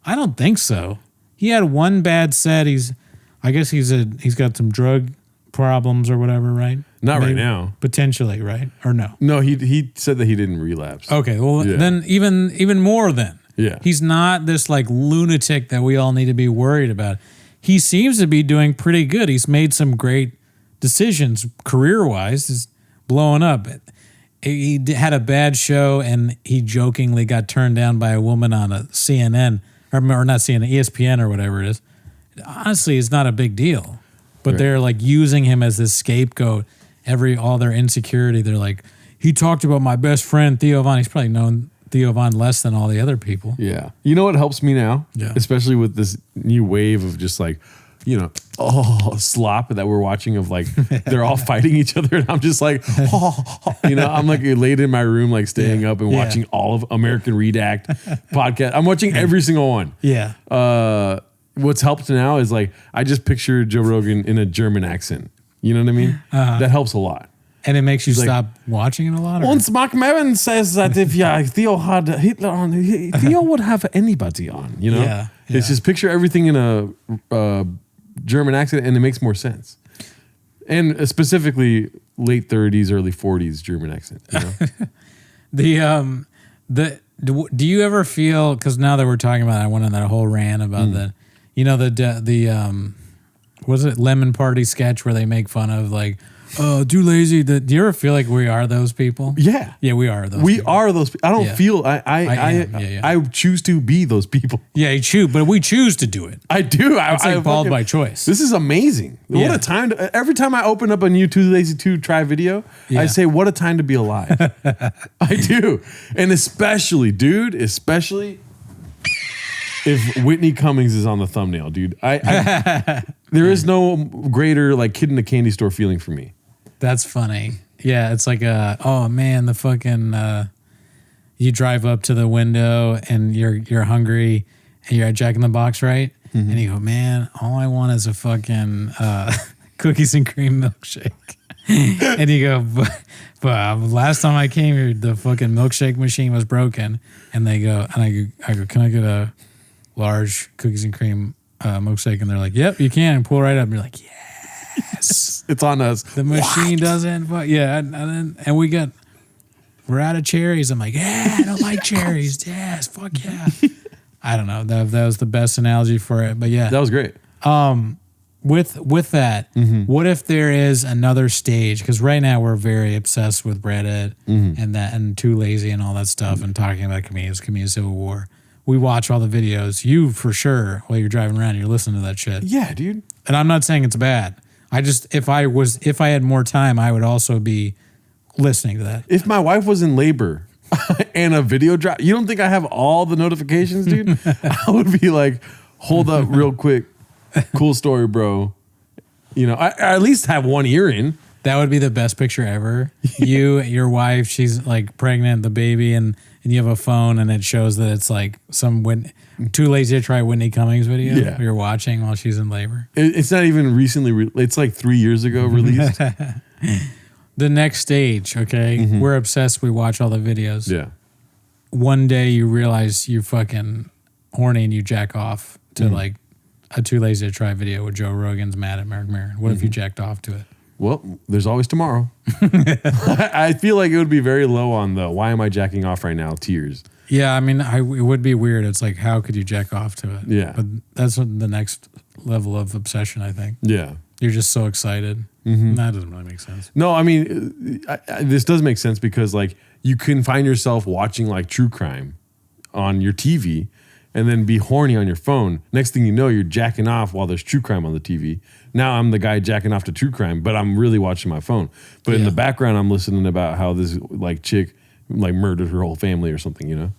I don't think so. He had one bad set. He's got some drug problems or whatever, right? Not maybe, right now. Potentially, right? Or no? No, he said that he didn't relapse. Okay, well then even more then. Yeah. He's not this like lunatic that we all need to be worried about. He seems to be doing pretty good. He's made some great decisions career-wise. He's blowing up. He had a bad show and he jokingly got turned down by a woman on a CNN or not CNN, ESPN or whatever it is. Honestly, it's not a big deal. But they're like using him as this scapegoat. All their insecurity, they're like, he talked about my best friend Theo Von. He's probably known Theo Von less than all the other people. Yeah. You know what helps me now? Yeah. Especially with this new wave of just like, slop that we're watching of like, they're all fighting each other. And I'm just like, I'm like laid in my room, like staying up and watching all of American Redact podcast. I'm watching every single one. Yeah. What's helped now is like, I just picture Joe Rogan in a German accent. You know what I mean? That helps a lot. And it makes you stop watching it a lot? Once Marc Maron says that if Theo had Hitler on, Theo would have anybody on, Yeah. It's just picture everything in a German accent and it makes more sense. And specifically late 30s, early 40s German accent. Do you ever feel, because now that we're talking about it, I went on that whole rant about was it Lemon Party sketch where they make fun of like, oh, too lazy. Do you ever feel like we are those people? Yeah. Yeah, we are those We people. are those people. I don't feel, I choose to be those people. Yeah, you choose, but we choose to do it. I do. It's like bald by choice. This is amazing. What a time. Every time I open up a new Too Lazy to Try video, I say, what a time to be alive. I do. And especially if Whitney Cummings is on the thumbnail, dude. There is no greater like kid in a candy store feeling for me. That's funny. Yeah, it's like oh man, the fucking you drive up to the window and you're hungry and you're at Jack in the Box, right? Mm-hmm. And you go, man, all I want is a fucking cookies and cream milkshake. And you go, but last time I came here, the fucking milkshake machine was broken. And they go, and I go, can I get a large cookies and cream milkshake? And they're like, yep, you can. And pull right up. And you're like, yes. It's on us. The machine doesn't. Yeah. And we're out of cherries. I'm like, yeah, I don't like cherries. Yes, fuck yeah. I don't know. That was the best analogy for it. But yeah. That was great. With that, what if there is another stage? Because right now we're very obsessed with Reddit and Too Lazy and all that stuff and talking about comedian civil war. We watch all the videos. You for sure while you're driving around, you're listening to that shit. Yeah, dude. And I'm not saying it's bad. I just if I had more time, I would also be listening to that. If my wife was in labor and a video drop, you don't think I have all the notifications, dude? I would be like, hold up real quick. Cool story, bro. I at least have one ear in. That would be the best picture ever. You, your wife, she's like pregnant, the baby, and you have a phone and it shows that it's like some Too Lazy to Try Whitney Cummings video you're watching while she's in labor. It's not even recently. It's like 3 years ago released. The Next Stage, okay? We're obsessed. We watch all the videos. Yeah. One day you realize you're fucking horny and you jack off to like a Too Lazy to Try video where Joe Rogan's mad at Marc Maron. What if you jacked off to it? Well, there's always tomorrow. I feel like it would be very low on the why am I jacking off right now tiers. Yeah, I mean, it would be weird. It's like, how could you jack off to it? Yeah. But that's the next level of obsession, I think. Yeah. You're just so excited. That doesn't really make sense. No, I mean, this does make sense because like you can find yourself watching like true crime on your TV and then be horny on your phone. Next thing you know, you're jacking off while there's true crime on the TV. Now I'm the guy jacking off to true crime, but I'm really watching my phone. But in the background, I'm listening about how this like chick like murdered her whole family or something, you know?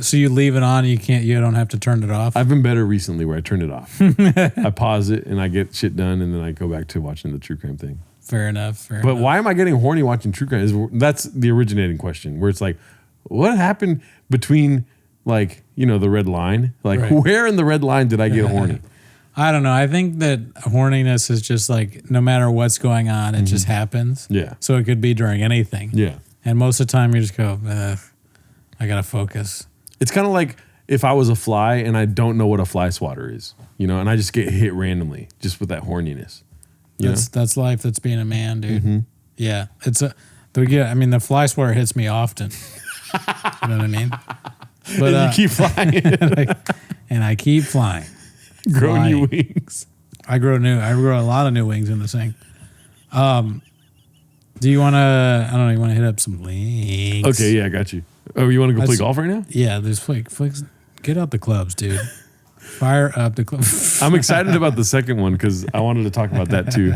So you leave it on and you don't have to turn it off? I've been better recently where I turn it off. I pause it and I get shit done and then I go back to watching the true crime thing. Fair enough. But why am I getting horny watching true crime? That's the originating question where it's like, what happened between like, you know, the red line? Like where in the red line did I get horny? I don't know. I think that horniness is just like no matter what's going on, it just happens. Yeah. So it could be during anything. Yeah. And most of the time you just go, I got to focus. It's kind of like if I was a fly and I don't know what a fly swatter is, you know, and I just get hit randomly just with that horniness. That's life. That's being a man, dude. Yeah. I mean, the fly swatter hits me often. You know what I mean? But and you keep flying. and I keep flying. Grow new wings. I grow a lot of new wings in this thing. Do you want to? I don't know. You want to hit up some links? Okay, yeah, I got you. Oh, you want to go play golf right now? Yeah, there's flicks. Get out the clubs, dude. Fire up the clubs. I'm excited about the second one because I wanted to talk about that too.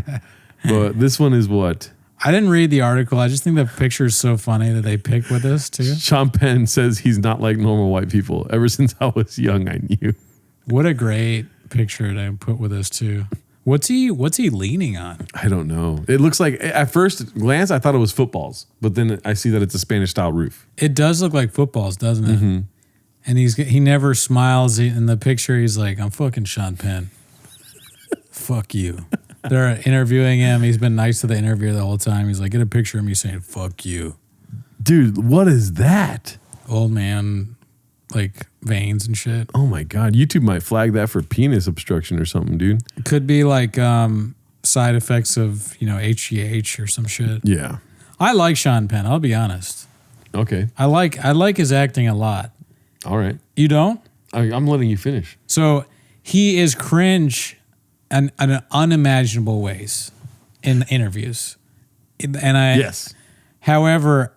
But this one is what? I didn't read the article. I just think the picture is so funny that they picked with this too. Sean Penn says he's not like normal white people. Ever since I was young, I knew. What a great picture to put with this too. What's he leaning on? I don't know. It looks like at first glance I thought it was footballs, but then I see that it's a Spanish style roof. It does look like footballs, doesn't it? And he never smiles in the picture. He's like, I'm fucking Sean Penn. Fuck you. They're interviewing him. He's been nice to the interviewer the whole time. He's like, get a picture of me saying, fuck you. Dude, what is that? Old man, like veins and shit. Oh my God. YouTube might flag that for penis obstruction or something, dude. It could be like side effects of, HGH or some shit. Yeah. I like Sean Penn. I'll be honest. Okay. I like his acting a lot. All right. You don't? I'm letting you finish. So he is cringe in unimaginable ways in interviews. Yes. However,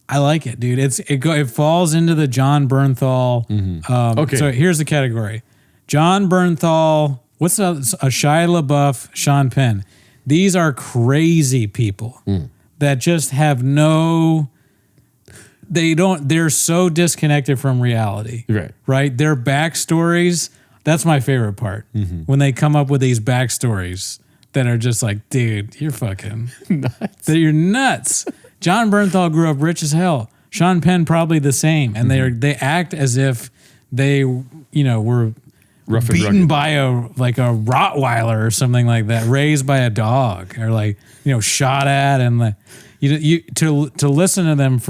I like it, dude. It falls into the John Bernthal. Okay. So here's the category: John Bernthal. What's a Shia LaBeouf, Sean Penn? These are crazy people that just have no. They're so disconnected from reality. Right? Their backstories, that's my favorite part. When they come up with these backstories that are just like, dude, you're fucking nuts. You're nuts. John Bernthal grew up rich as hell. Sean Penn probably the same. And they act as if they, were beaten by a Rottweiler or something like that, raised by a dog, or shot at, and to listen to them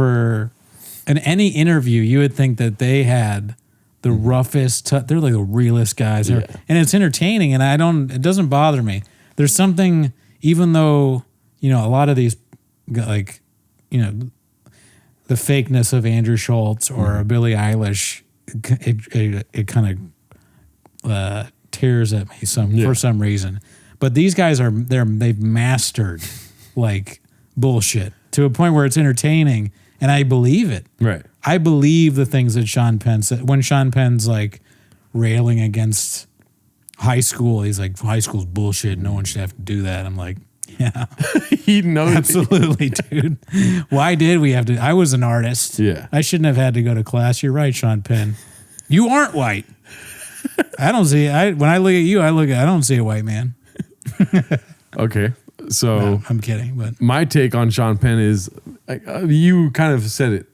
in any interview, you would think that they had the roughest. They're like the realest guys, and it's entertaining. And it doesn't bother me. There's something, even though a lot of these the fakeness of Andrew Schulz or Billie Eilish, it kind of tears at me for some reason. But these guys they've mastered bullshit to a point where it's entertaining. And I believe it. Right. I believe the things that Sean Penn said. When Sean Penn's railing against high school, he's like, high school's bullshit. No one should have to do that. I'm like, yeah. He knows. Absolutely, dude. Why did we have to? I was an artist. Yeah. I shouldn't have had to go to class. You're right, Sean Penn. You aren't white. I don't see. When I look at you, I don't see a white man. Okay. So I'm kidding, but my take on Sean Penn is, you kind of said it.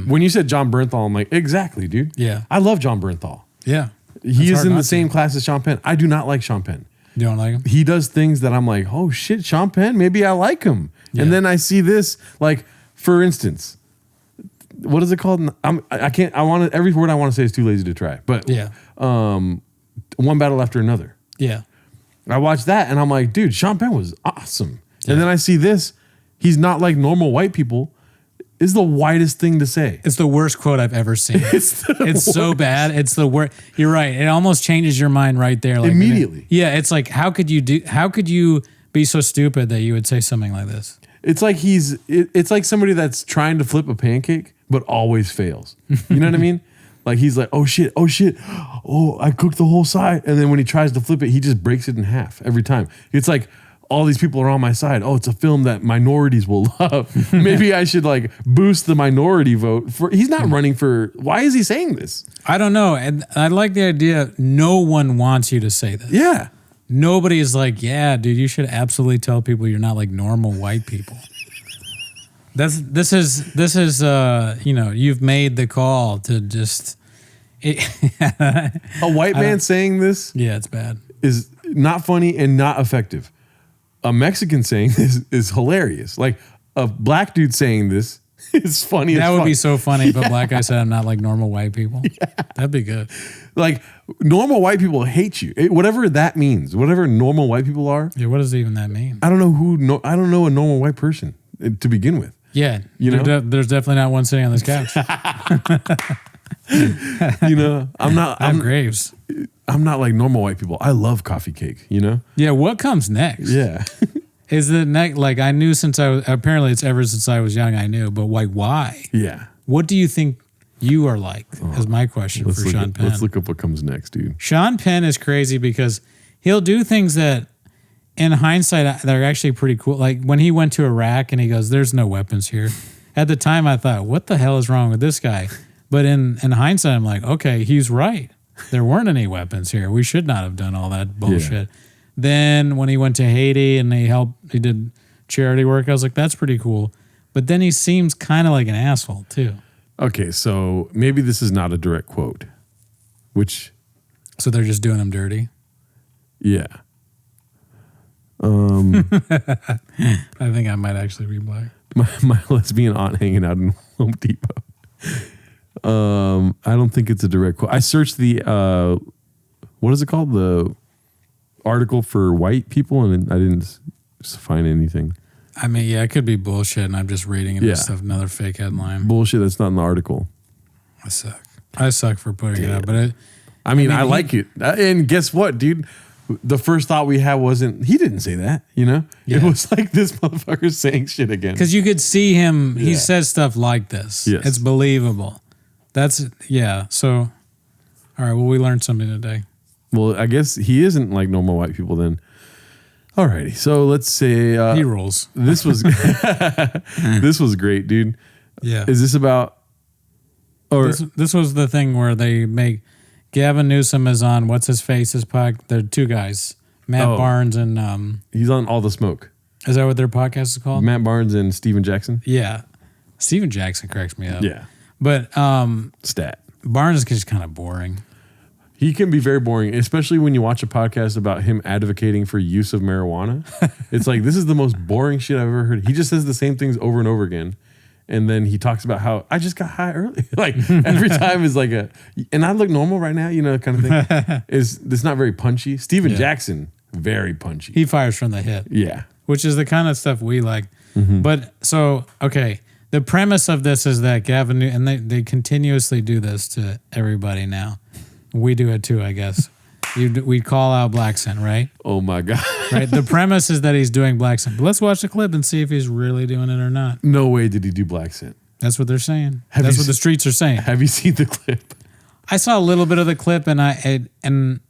When you said John Bernthal, I'm like, exactly, dude. Yeah. I love John Bernthal. yeah. He That's is hard in not the to. same class as Sean Penn. I do not like Sean Penn. You don't like him? He does things that I'm like, oh shit, Sean Penn, maybe I like him. Yeah. And then I see this, like, for instance, what is it called? Every word I want to say is too lazy to try. But Yeah. One Battle After Another. Yeah. I watched that and I'm like, dude, Sean Penn was awesome. Yeah. And then I see this, he's not like normal white people, is the whitest thing to say. It's the worst quote I've ever seen. It's so bad. It's the worst. You're right. It almost changes your mind right there. Like, Immediately. Yeah. It's like, how could you be so stupid that you would say something like this? It's like it's like somebody that's trying to flip a pancake, but always fails. You know what I mean? Like he's like, oh shit, oh, I cooked the whole side. And then when he tries to flip it, he just breaks it in half every time. It's like, all these people are on my side. Oh, it's a film that minorities will love. Maybe I should like boost the minority vote. He's not running for, why is he saying this? I don't know. And I like the idea. No one wants you to say this. Yeah. Nobody is like, yeah, dude, you should absolutely tell people you're not like normal white people. This is you've made the call to just A white man saying this yeah, it's bad. is not funny and not effective. A Mexican saying this is hilarious. Like a black dude saying this is funny. That as would fuck. be so funny if a black guy said I'm not like normal white people. That'd be good. Like normal white people hate you. Whatever that means, whatever normal white people are. Yeah, what does even that mean? I don't know I don't know a normal white person to begin with. Yeah, You know? there's definitely not one sitting on this couch. You know, I'm Graves. I'm not like normal white people. I love coffee cake, you know? Yeah, what comes next? Yeah. Is the next like I knew since I was apparently it's ever since I was young I knew, but like why? Yeah. What do you think you are like? Is my question for Sean Penn. Let's look up what comes next, dude. Sean Penn is crazy because he'll do things that in hindsight they're actually pretty cool. Like when he went to Iraq and he goes, "There's no weapons here." At the time I thought, "What the hell is wrong with this guy?" But in hindsight I'm like, "Okay, he's right. There weren't any weapons here. We should not have done all that bullshit." Yeah. Then when he went to Haiti and he did charity work, I was like, that's pretty cool. But then he seems kind of like an asshole too. Okay, so maybe this is not a direct quote, So they're just doing him dirty. yeah. I think I might actually be black. My lesbian aunt hanging out in Home Depot. I don't think it's a direct quote. I searched the, what is it called? The article for white people, and I didn't find anything. I mean, yeah, it could be bullshit, and I'm just reading it Yeah. and stuff. Another fake headline. Bullshit that's not in the article. I suck. I suck for putting it up, but I like it. And guess what, dude? The first thought we had wasn't, he didn't say that, you know? Yeah. It was like this motherfucker saying shit again. because you could see him, he Yeah. says stuff like this. Yes. It's believable. Yeah. So, all right, well, we learned something today. Well, I guess he isn't like normal white people then. Alrighty, so let's say He rules. this was this was great, dude. Yeah. Is this about or This was the thing where they make Gavin Newsom is on what's his face's podcast. They're two guys, Matt Oh. Barnes and he's on All the Smoke? is that what their podcast is called? Matt Barnes and Steven Jackson? Yeah, Steven Jackson cracks me up. Yeah. but Stat. Barnes is just kind of boring. He can be very boring, especially when you watch a podcast about him advocating for use of marijuana. It's like, this is the most boring shit I've ever heard. He just says the same things over and over again. And then he talks about how I just got high early. Like every time is like and I look normal right now, you know, kind of thing. It's not very punchy. Steven Yeah. Jackson, very punchy. He fires from the hip, Yeah. which is the kind of stuff we like. Mm-hmm. But so, okay, the premise of this is that Gavin, and they continuously do this to everybody now. We do it too, I guess. We call out black scent, right? Oh my God. Right. The premise is that he's doing black scent. But let's watch the clip and see if he's really doing it or not. No way did he do black scent. That's what they're saying. Have That's you what the streets are saying. Have you seen the clip? I saw a little bit of the clip, and I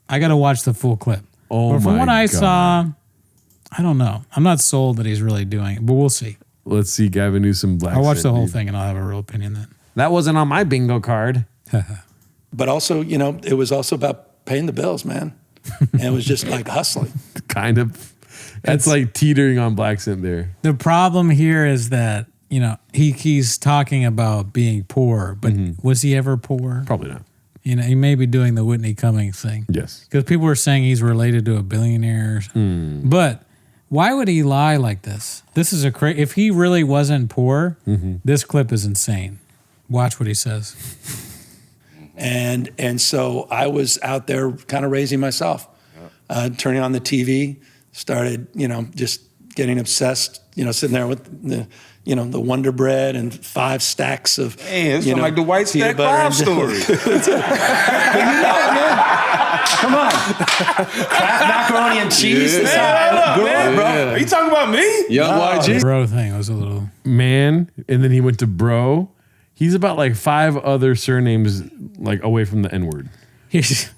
got to watch the full clip. Oh But from my what I God. saw, I don't know. I'm not sold that he's really doing it, but we'll see. Let's see Gavin Newsom black I'll watch scent, the whole dude. thing, and I'll have a real opinion then. That wasn't on my bingo card. But also, you know, it was also about paying the bills, man. And it was just like hustling. Kind of. That's like teetering on black scent there. The problem here is that, he's talking about being poor, but was he ever poor? Probably not. He may be doing the Whitney Cummings thing. Yes. Because people were saying he's related to a billionaire. But why would he lie like this? This is if he really wasn't poor, this clip is insane. Watch what he says. And so I was out there kind of raising myself, turning on the TV, started, just getting obsessed, sitting there with the Wonder Bread and 5 stacks of, Hey, it's like the White Stack Five story. Come on. Kraft macaroni and cheese. That's how I grew up, bro. Are you talking about me? Young YG. The bro thing was a little... Man, and then he went to bro. He's about like 5 other surnames like away from the N-word. Here's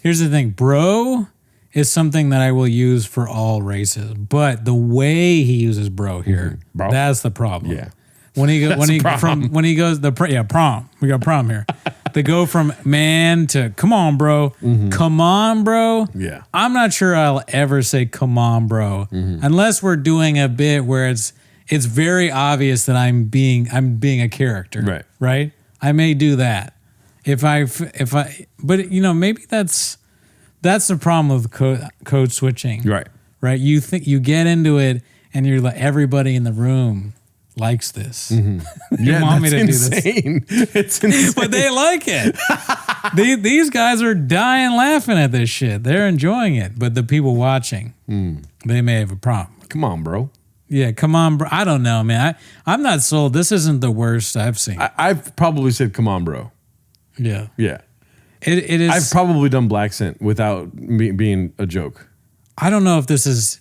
the thing. Bro is something that I will use for all races, but the way he uses bro here, Bro. that's the problem. Yeah. When he goes, prom. We got prom here. They go from man to come on, bro. Come on, bro. Yeah. I'm not sure I'll ever say come on, bro, unless we're doing a bit where it's very obvious that I'm being a character. Right. Right. I may do that but maybe that's the problem with code switching. Right. Right. You think you get into it and you're like, everybody in the room likes this. Yeah, want me that's to do this? insane. It's insane. But they like it. These guys are dying laughing at this shit. They're enjoying it. But the people watching, they may have a problem. Come on, bro. Yeah, come on, bro. I don't know, man. I'm not sold. This isn't the worst I've seen. I've probably said come on, bro. Yeah. Yeah. It is. I've probably done black scent without being a joke. I don't know if this is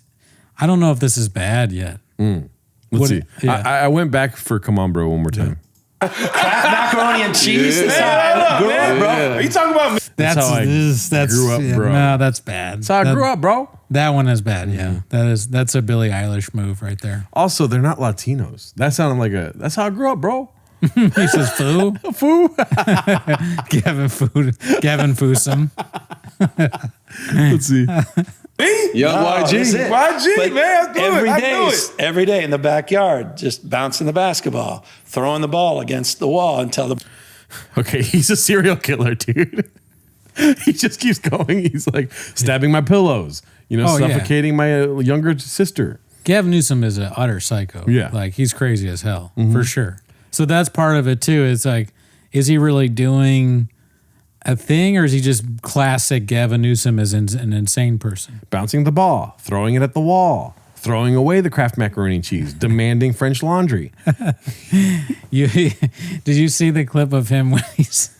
bad yet. Let's see. Yeah. I went back for come on, bro one more time. Kraft macaroni and cheese. That's how I grew up, bro. Are you talking about me? That's how I grew up, bro. No, that's bad. That's how I grew up, bro. That one is bad. Yeah, that's a Billie Eilish move right there. Also, they're not Latinos. That sounded like that's how I grew up, bro. He says foo. Foo. Gavin Foosum. Let's see. Me? Young That's YG. it. YG, But man, I do it. every day in the backyard, just bouncing the basketball, throwing the ball against the wall until the Okay, he's a serial killer, dude. He just keeps going. He's like stabbing my pillows, suffocating my younger sister. Gavin Newsom is an utter psycho. Yeah. Like he's crazy as hell for sure. So that's part of it too. It's like, is he really doing a thing, or is he just classic Gavin Newsom as an insane person? Bouncing the ball, throwing it at the wall, throwing away the Kraft macaroni and cheese, demanding French laundry. Did you see the clip of him when he's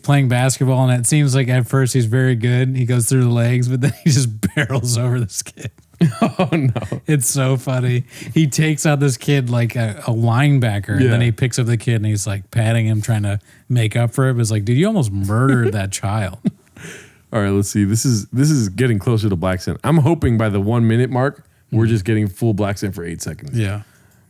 playing basketball, and it seems like at first he's very good. He goes through the legs, but then he just barrels over this kid. Oh no. It's so funny. He takes out this kid like a linebacker, and then he picks up the kid and he's like patting him, trying to make up for it. But it's like, dude, you almost murdered that child. All right, let's see. This is getting closer to black scent. I'm hoping by the 1 minute mark, we're just getting full black scent for 8 seconds. Yeah.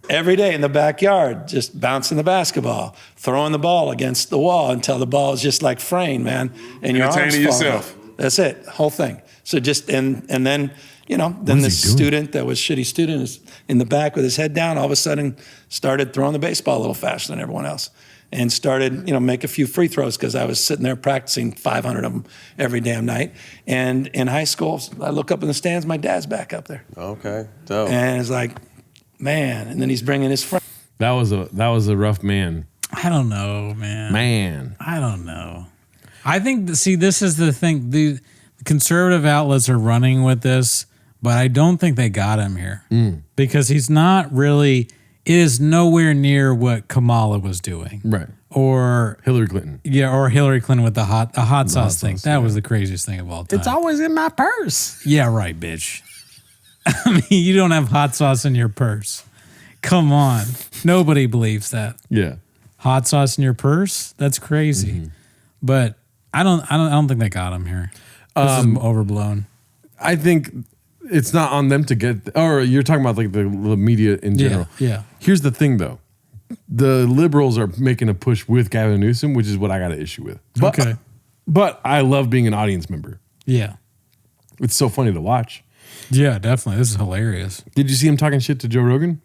every day in the backyard, just bouncing the basketball, throwing the ball against the wall until the ball is just like fraying, man, and your arms Entertaining fall yourself. off. That's it, whole thing. So just and then then the student that was shitty student is in the back with his head down. All of a sudden, started throwing the baseball a little faster than everyone else, and started make a few free throws because I was sitting there practicing 500 of them every damn night. And in high school, I look up in the stands, my dad's back up there, Okay, dope. and it's like, man. And then he's bringing his friend. That was a rough man. I don't know, man. Man. I don't know. I think, this is the thing. The conservative outlets are running with this, but I don't think they got him here because he's not really, it is nowhere near what Kamala was doing. Right. Or Hillary Clinton. Yeah, or Hillary Clinton with the hot sauce thing. That was the craziest thing of all time. It's always in my purse. Yeah, right, bitch. I mean, you don't have hot sauce in your purse. Come on. Nobody believes that. Yeah. Hot sauce in your purse? That's crazy. But I don't think they got him here. This is overblown. I think it's not on them to get, or you're talking about like the media in general. Yeah. Here's the thing though. The liberals are making a push with Gavin Newsom, which is what I got an issue with. But, Okay. But I love being an audience member. Yeah. It's so funny to watch. Yeah, definitely. This is hilarious. Did you see him talking shit to Joe Rogan?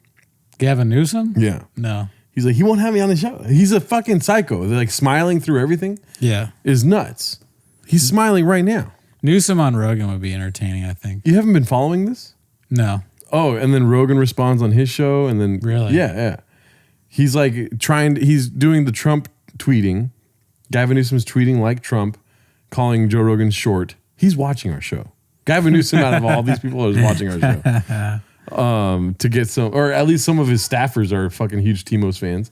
Gavin Newsom? Yeah. No. He's like, he won't have me on the show. He's a fucking psycho. They're like smiling through everything Yeah. is nuts. He's smiling right now. Newsom on Rogan would be entertaining, I think. You haven't been following this? No. Oh, and then Rogan responds on his show, and then Really? yeah. He's like he's doing the Trump tweeting. Gavin Newsom's tweeting like Trump, calling Joe Rogan short. He's watching our show. Gavin Newsom, out of all these people, is watching our show. To get some, or at least some of his staffers are fucking huge Timos fans.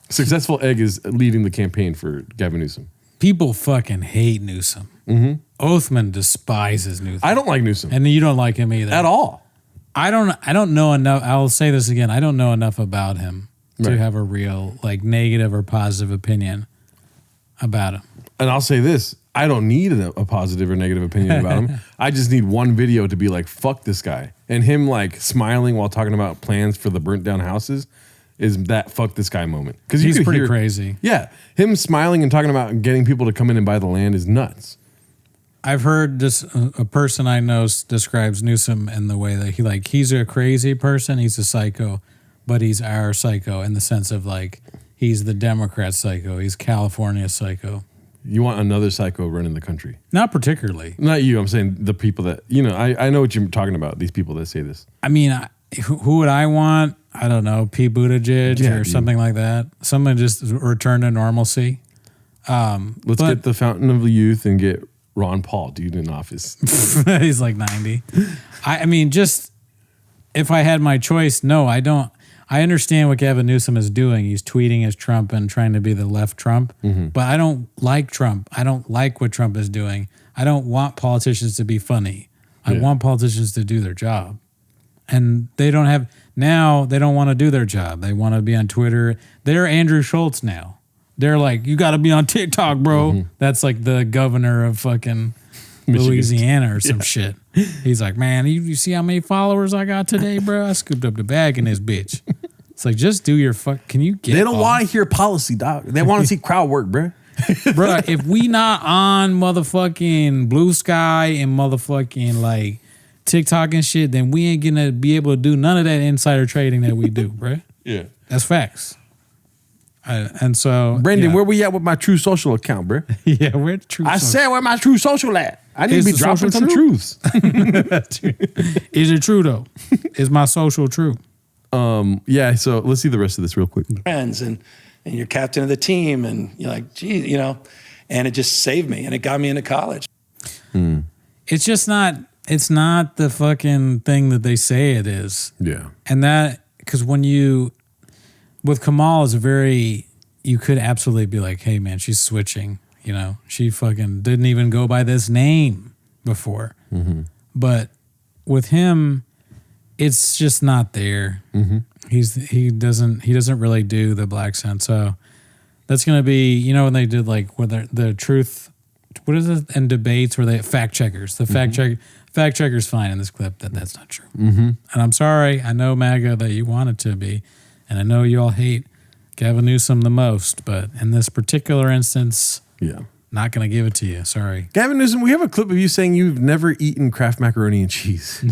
Successful Egg is leading the campaign for Gavin Newsom. People fucking hate Newsom. Mm-hmm. Oathman despises Newsom. I don't like Newsom And you don't like him either. at all. I don't know enough. I'll say this again. I don't know enough about him to Right. have a real like negative or positive opinion about him. And I'll say this: I don't need a positive or negative opinion about him. I just need one video to be like, "Fuck this guy," and him like smiling while talking about plans for the burnt down houses is that "fuck this guy" moment. Because He's pretty crazy. Yeah, him smiling and talking about getting people to come in and buy the land is nuts. I've heard this. A person I know describes Newsom in the way that he's a crazy person. He's a psycho, but he's our psycho in the sense of like he's the Democrat psycho. He's California psycho. You want another psycho running the country? Not particularly. Not you. I'm saying the people that I know what you're talking about. These people that say this. I mean, who would I want? I don't know, Pete Buttigieg Yeah, or dude. something like that. Someone just return to normalcy. Let's get the Fountain of Youth and get Ron Paul dude in office. He's like 90. I mean, just if I had my choice, no, I don't. I understand what Gavin Newsom is doing. He's tweeting as Trump and trying to be the left Trump. But I don't like Trump. I don't like what Trump is doing. I don't want politicians to be funny. I want politicians to do their job. And they don't want to do their job. They want to be on Twitter. They're Andrew Schulz now. They're like, you got to be on TikTok, bro. That's like the governor of fucking Louisiana or some shit. He's like, man, you see how many followers I got today, bro? I scooped up the bag in this bitch. It's like, just do your fuck. Can you get They don't off? want to hear policy, dog. They want to see crowd work, bro. Bro, if we not on motherfucking Blue Sky and motherfucking like TikTok and shit, then we ain't gonna be able to do none of that insider trading that we do, bro. Yeah. That's facts. And so, Brendan, yeah. where we at with my True Social account, bro? Yeah, we're true. I said where my True Social at. I need Is to be the dropping social some true? truths. Is it true though? Is my social true? Yeah, so let's see the rest of this real quick. friends and you're captain of the team and you're like, gee, and it just saved me and it got me into college. It's just not. It's not the fucking thing that they say it is. Yeah. And that because with Kamal is you could absolutely be like, hey man, she's switching. She fucking didn't even go by this name before. But with him, it's just not there. He doesn't really do the black scent. So that's gonna be when they did like whether the truth, what is it, and debates where they fact checkers. The fact checker's fine in this clip that's not true. And I'm sorry, I know MAGA that you want it to be, and I know you all hate Gavin Newsom the most, but in this particular instance, Yeah. not gonna give it to you. Sorry. Gavin Newsom, we have a clip of you saying you've never eaten Kraft macaroni and cheese.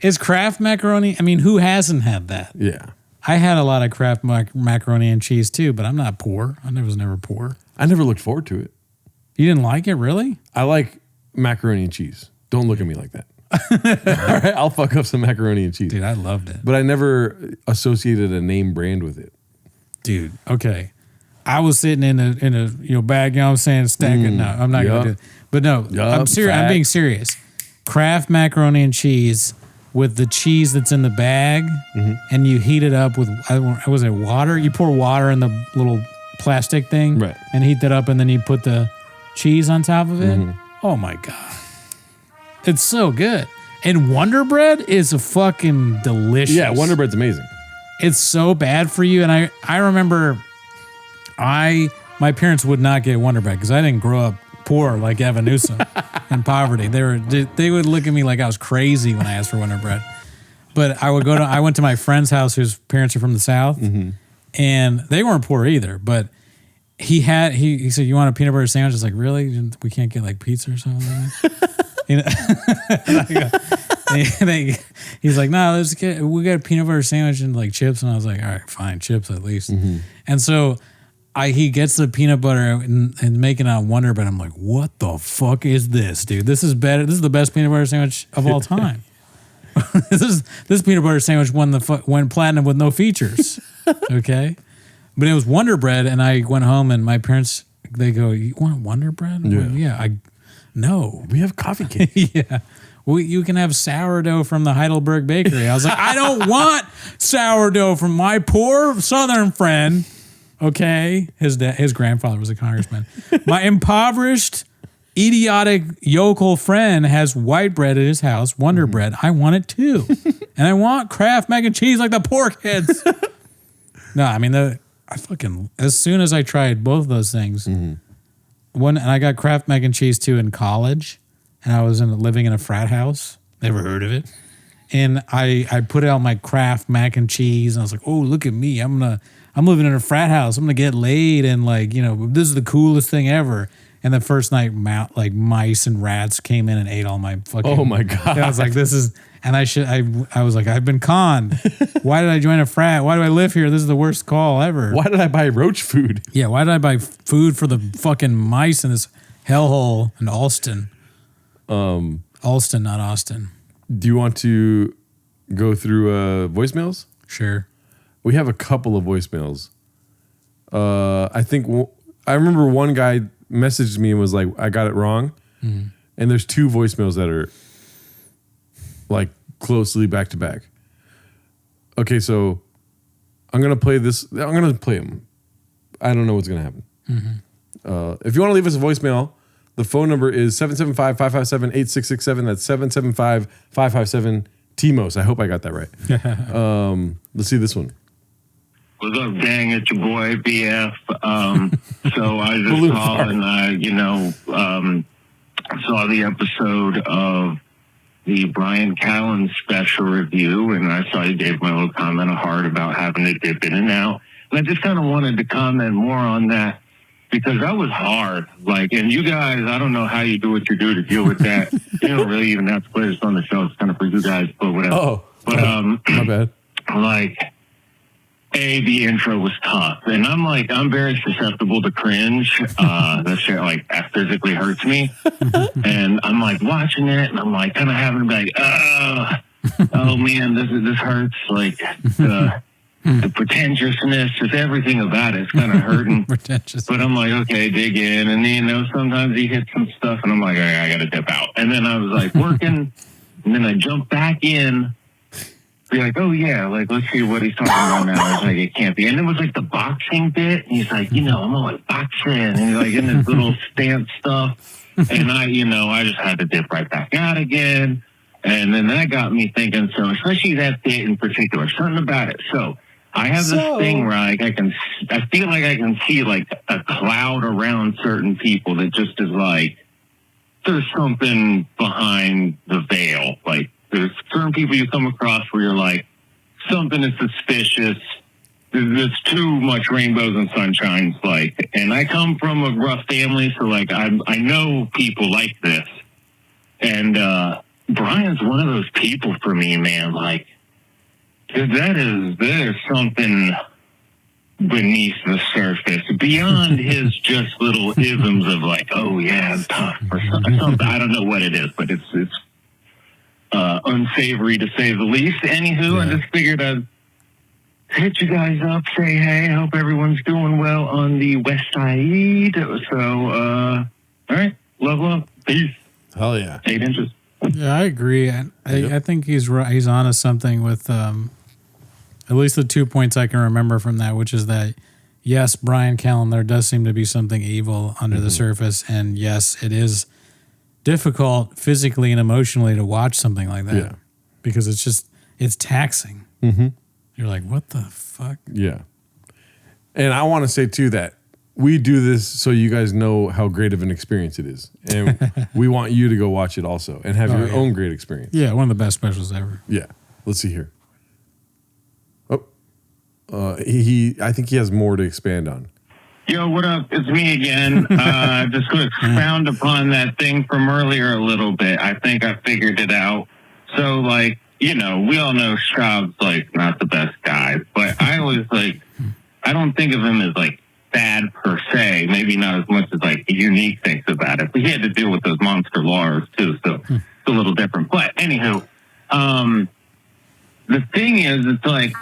Is Kraft macaroni? I mean, who hasn't had that? Yeah. I had a lot of Kraft macaroni and cheese too, but I'm not poor. I was never poor. I never looked forward to it. You didn't like it, really? I like macaroni and cheese. Don't look at me like that. All right, I'll fuck up some macaroni and cheese. Dude, I loved it. But I never associated a name brand with it. Dude, okay. I was sitting in a bag, you know what I'm saying, stack it. No, I'm not gonna do it. But no, I'm serious. I'm being serious. Kraft macaroni and cheese with the cheese that's in the bag, and you heat it up with was it water? You pour water in the little plastic thing, Right. and heat that up, and then you put the cheese on top of it. Oh my god, it's so good. And Wonder Bread is a fucking delicious. Yeah, Wonder Bread's amazing. It's so bad for you. And I remember my parents would not get Wonder Bread because I didn't grow up poor like Gavin Newsom in poverty. They would look at me like I was crazy when I asked for Wonder Bread. But I went to my friend's house whose parents are from the South, and they weren't poor either. But he said, "You want a peanut butter sandwich?" I was like, "Really? We can't get like pizza or something?" You know? He's like, "No, we got a peanut butter sandwich and like chips." And I was like, "All right, fine, chips at least." And so he gets the peanut butter and making out Wonder Bread. I'm like, "What the fuck is this, dude? This is better. This is the best peanut butter sandwich of all time." This peanut butter sandwich went platinum with no features. Okay. But it was Wonder Bread, and I went home, and my parents, they go, "You want Wonder Bread?" Yeah. Well, yeah. No. We have coffee cake. Yeah. Well, you can have sourdough from the Heidelberg Bakery. I was like, I don't want sourdough from my poor Southern friend. Okay. His grandfather was a congressman. My impoverished, idiotic yokel friend has white bread at his house, Wonder Bread. I want it too. And I want Kraft mac and cheese like the poor kids. No, I mean, as soon as I tried both of those things, and I got Kraft mac and cheese too in college, and I was living in a frat house. Never heard of it. And I put out my Kraft mac and cheese, and I was like, "Oh, look at me! I'm living in a frat house. I'm gonna get laid, and like, you know, this is the coolest thing ever." And the first night, like mice and rats came in and ate all my fucking. Oh my God. And I was like, "This is." And I was like, "I've been conned. Why did I join a frat? Why do I live here? This is the worst call ever." Why did I buy roach food? Yeah, why did I buy food for the fucking mice in this hellhole in Alston? Alston, not Austin. Do you want to go through voicemails? Sure. We have a couple of voicemails. I think I remember one guy messaged me and was like, "I got it wrong." And there's two voicemails that are like closely back to back. Okay, so I'm gonna play this. I'm gonna play them. I don't know what's gonna happen. If you want to leave us a voicemail, the phone number is 775-557-8667. That's 775-557-TMOS. I hope I got that right. Let's see this one. What's up, gang? It's your boy, BF. So I just Balloon called fart. and I, saw the episode of the Brian Callen special review, and I saw you gave my little comment a heart about having to dip in and out. And I just kind of wanted to comment more on that because that was hard. Like, and you guys, I don't know how you do what you do to deal with that. You don't really even have to play this on the show. It's kind of for you guys, but whatever. Oh, But, my bad. like, the intro was tough, and I'm very susceptible to cringe. That shit that physically hurts me, and I'm like watching it, and I'm like kind of having like, oh man, this hurts. Like the pretentiousness, just everything about it's kind of hurting. Pretentious. But I'm like, okay, dig in, and sometimes he hits some stuff, and I'm like, all right, I got to dip out, and then I was like working, and then I jump back in. Be like, oh yeah, like let's see what he's talking about now. I was like, it can't be. And it was like the boxing bit. And he's like, I'm always boxing, and he's like in this little stance stuff. And I just had to dip right back out again. And then that got me thinking. So especially that bit in particular, something about it. So I have this thing where I feel like I can see like a cloud around certain people that just is like there's something behind the veil, like. There's certain people you come across where you're like, something is suspicious. There's too much rainbows and sunshines, like. And I come from a rough family, so like I know people like this. And Brian's one of those people for me, man. Like, there's something beneath the surface, beyond his just little isms of like, oh yeah, I'm tough or something. I don't know what it is, but it's unsavory to say the least. Anywho, I just figured I'd hit you guys up, say hey, hope everyone's doing well on the west side. So, all right, love, peace. Hell yeah. 8 inches. Yeah, I agree. I think he's right. He's onto something with at least the 2 points I can remember from that, which is that yes, Brian Callen, there does seem to be something evil under the surface, and yes, it is difficult physically and emotionally to watch something like that because it's taxing. You're like, what the fuck? Yeah. And I want to say too that we do this so you guys know how great of an experience it is. And we want you to go watch it also and have your own great experience. Yeah, one of the best specials ever. Yeah. Let's see here. Oh, I think he has more to expand on. Yo, what up? It's me again. Just going to expound upon that thing from earlier a little bit. I think I figured it out. So, like, you know, we all know Schulz, like, not the best guy, but I always, like, I don't think of him as, like, bad per se. Maybe not as much as, like, unique things about it. But he had to deal with those monster laws, too, so it's a little different. But, anywho, the thing is, it's like,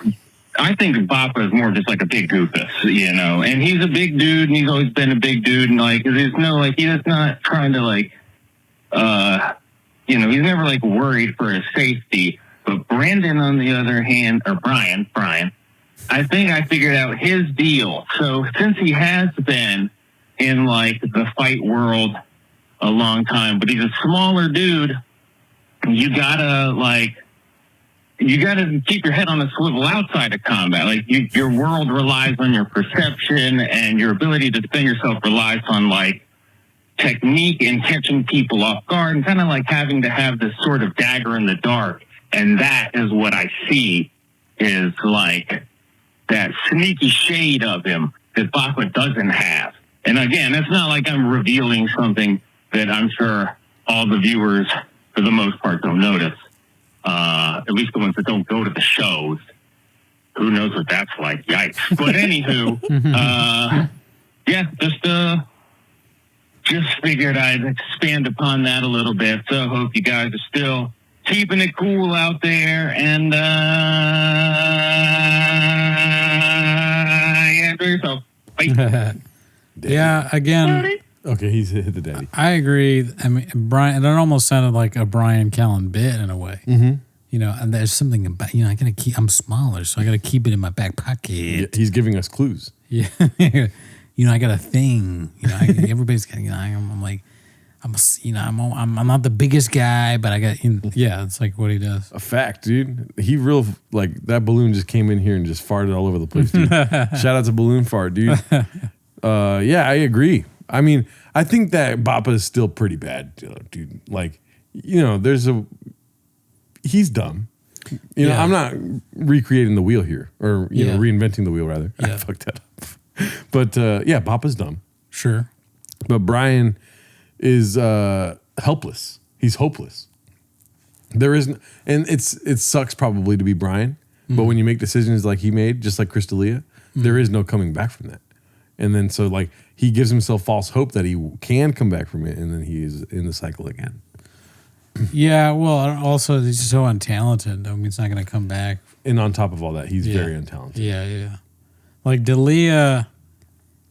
I think Bappa is more just like a big goofus, you know, and he's a big dude and he's always been a big dude. And like, there's no, like, he's not trying to like, you know, he's never like worried for his safety. But Brandon, on the other hand, or Brian, I think I figured out his deal. So since he has been in like the fight world a long time, but he's a smaller dude, you gotta keep your head on a swivel outside of combat. Like your world relies on your perception, and your ability to defend yourself relies on like technique and catching people off guard, and kind of like having to have this sort of dagger in the dark. And that is what I see is like that sneaky shade of him that Bappa doesn't have. And again, it's not like I'm revealing something that I'm sure all the viewers, for the most part, don't notice. At least the ones that don't go to the shows. Who knows what that's like? Yikes. But anywho, yeah, just figured I'd expand upon that a little bit. So I hope you guys are still keeping it cool out there. And, yeah, enjoy yourself. Bye. Yeah, again, Okay, he's hit the daddy. I agree. I mean, Brian, it almost sounded like a Brian Callen bit in a way. Mm-hmm. You know, and there's something about, you know, I'm smaller, so I got to keep it in my back pocket. Yeah, he's giving us clues. Yeah. You know, I got a thing. You know, everybody's got, you know, I'm like, I'm not the biggest guy, but I got, you know, yeah, it's like what he does. A fact, dude. He real, like, that balloon just came in here and just farted all over the place, dude. Shout out to Balloon Fart, dude. Yeah, I agree. I mean, I think that Bappa is still pretty bad, dude. Like, you know, he's dumb. You know, I'm not recreating the wheel here, or, you know, reinventing the wheel, rather. Yeah. I fucked that up. But, yeah, Bappa's dumb. Sure. But Brian is helpless. He's hopeless. There isn't, and it sucks probably to be Brian, but when you make decisions like he made, just like Chris D'Elia, there is no coming back from that. And then so like he gives himself false hope that he can come back from it, and then he is in the cycle again. Yeah, well, also he's so untalented. I mean, he's not going to come back. And on top of all that, he's very untalented. Yeah. Like D'Elia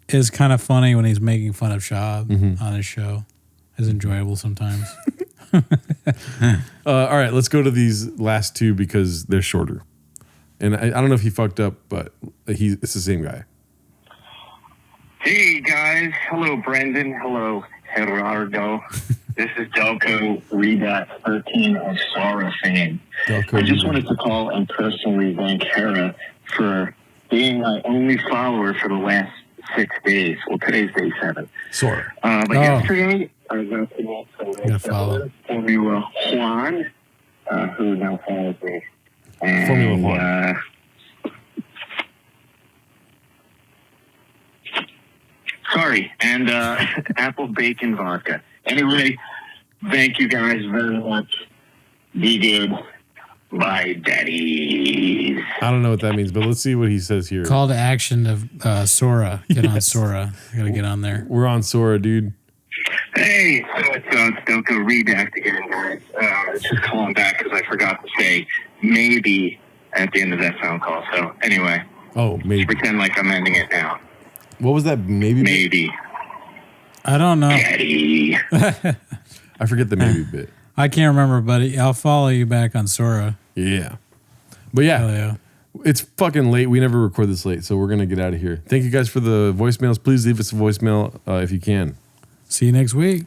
is kind of funny when he's making fun of Schaub on his show. It's enjoyable sometimes. All right, let's go to these last two because they're shorter. And I don't know if he fucked up, but it's the same guy. Hey guys, hello Brendan, hello Gerardo. This is Delco Redat 13 of Sora fame. I just wanted to call and personally thank Hera for being my only follower for the last 6 days. Well, today's day 7. Sora. But yesterday I got to meet Gotta follow. Formula Juan, who now follows me. And, Formula Juan. Sorry, and apple bacon vodka. Anyway, thank you guys very much. Be good. Bye, daddies. I don't know what that means, but let's see what he says here. Call to action of Sora. Get on Sora. I got to get on there. We're on Sora, dude. Hey, so it's Delco Redact again, guys. Just calling back because I forgot to say maybe at the end of that phone call. So anyway, Maybe. pretend like I'm ending it now. What was that? Maybe. I don't know. Daddy. I forget the maybe bit. I can't remember, but I'll follow you back on Sora. Yeah. But Hell yeah. It's fucking late. We never record this late, so we're going to get out of here. Thank you guys for the voicemails. Please leave us a voicemail if you can. See you next week.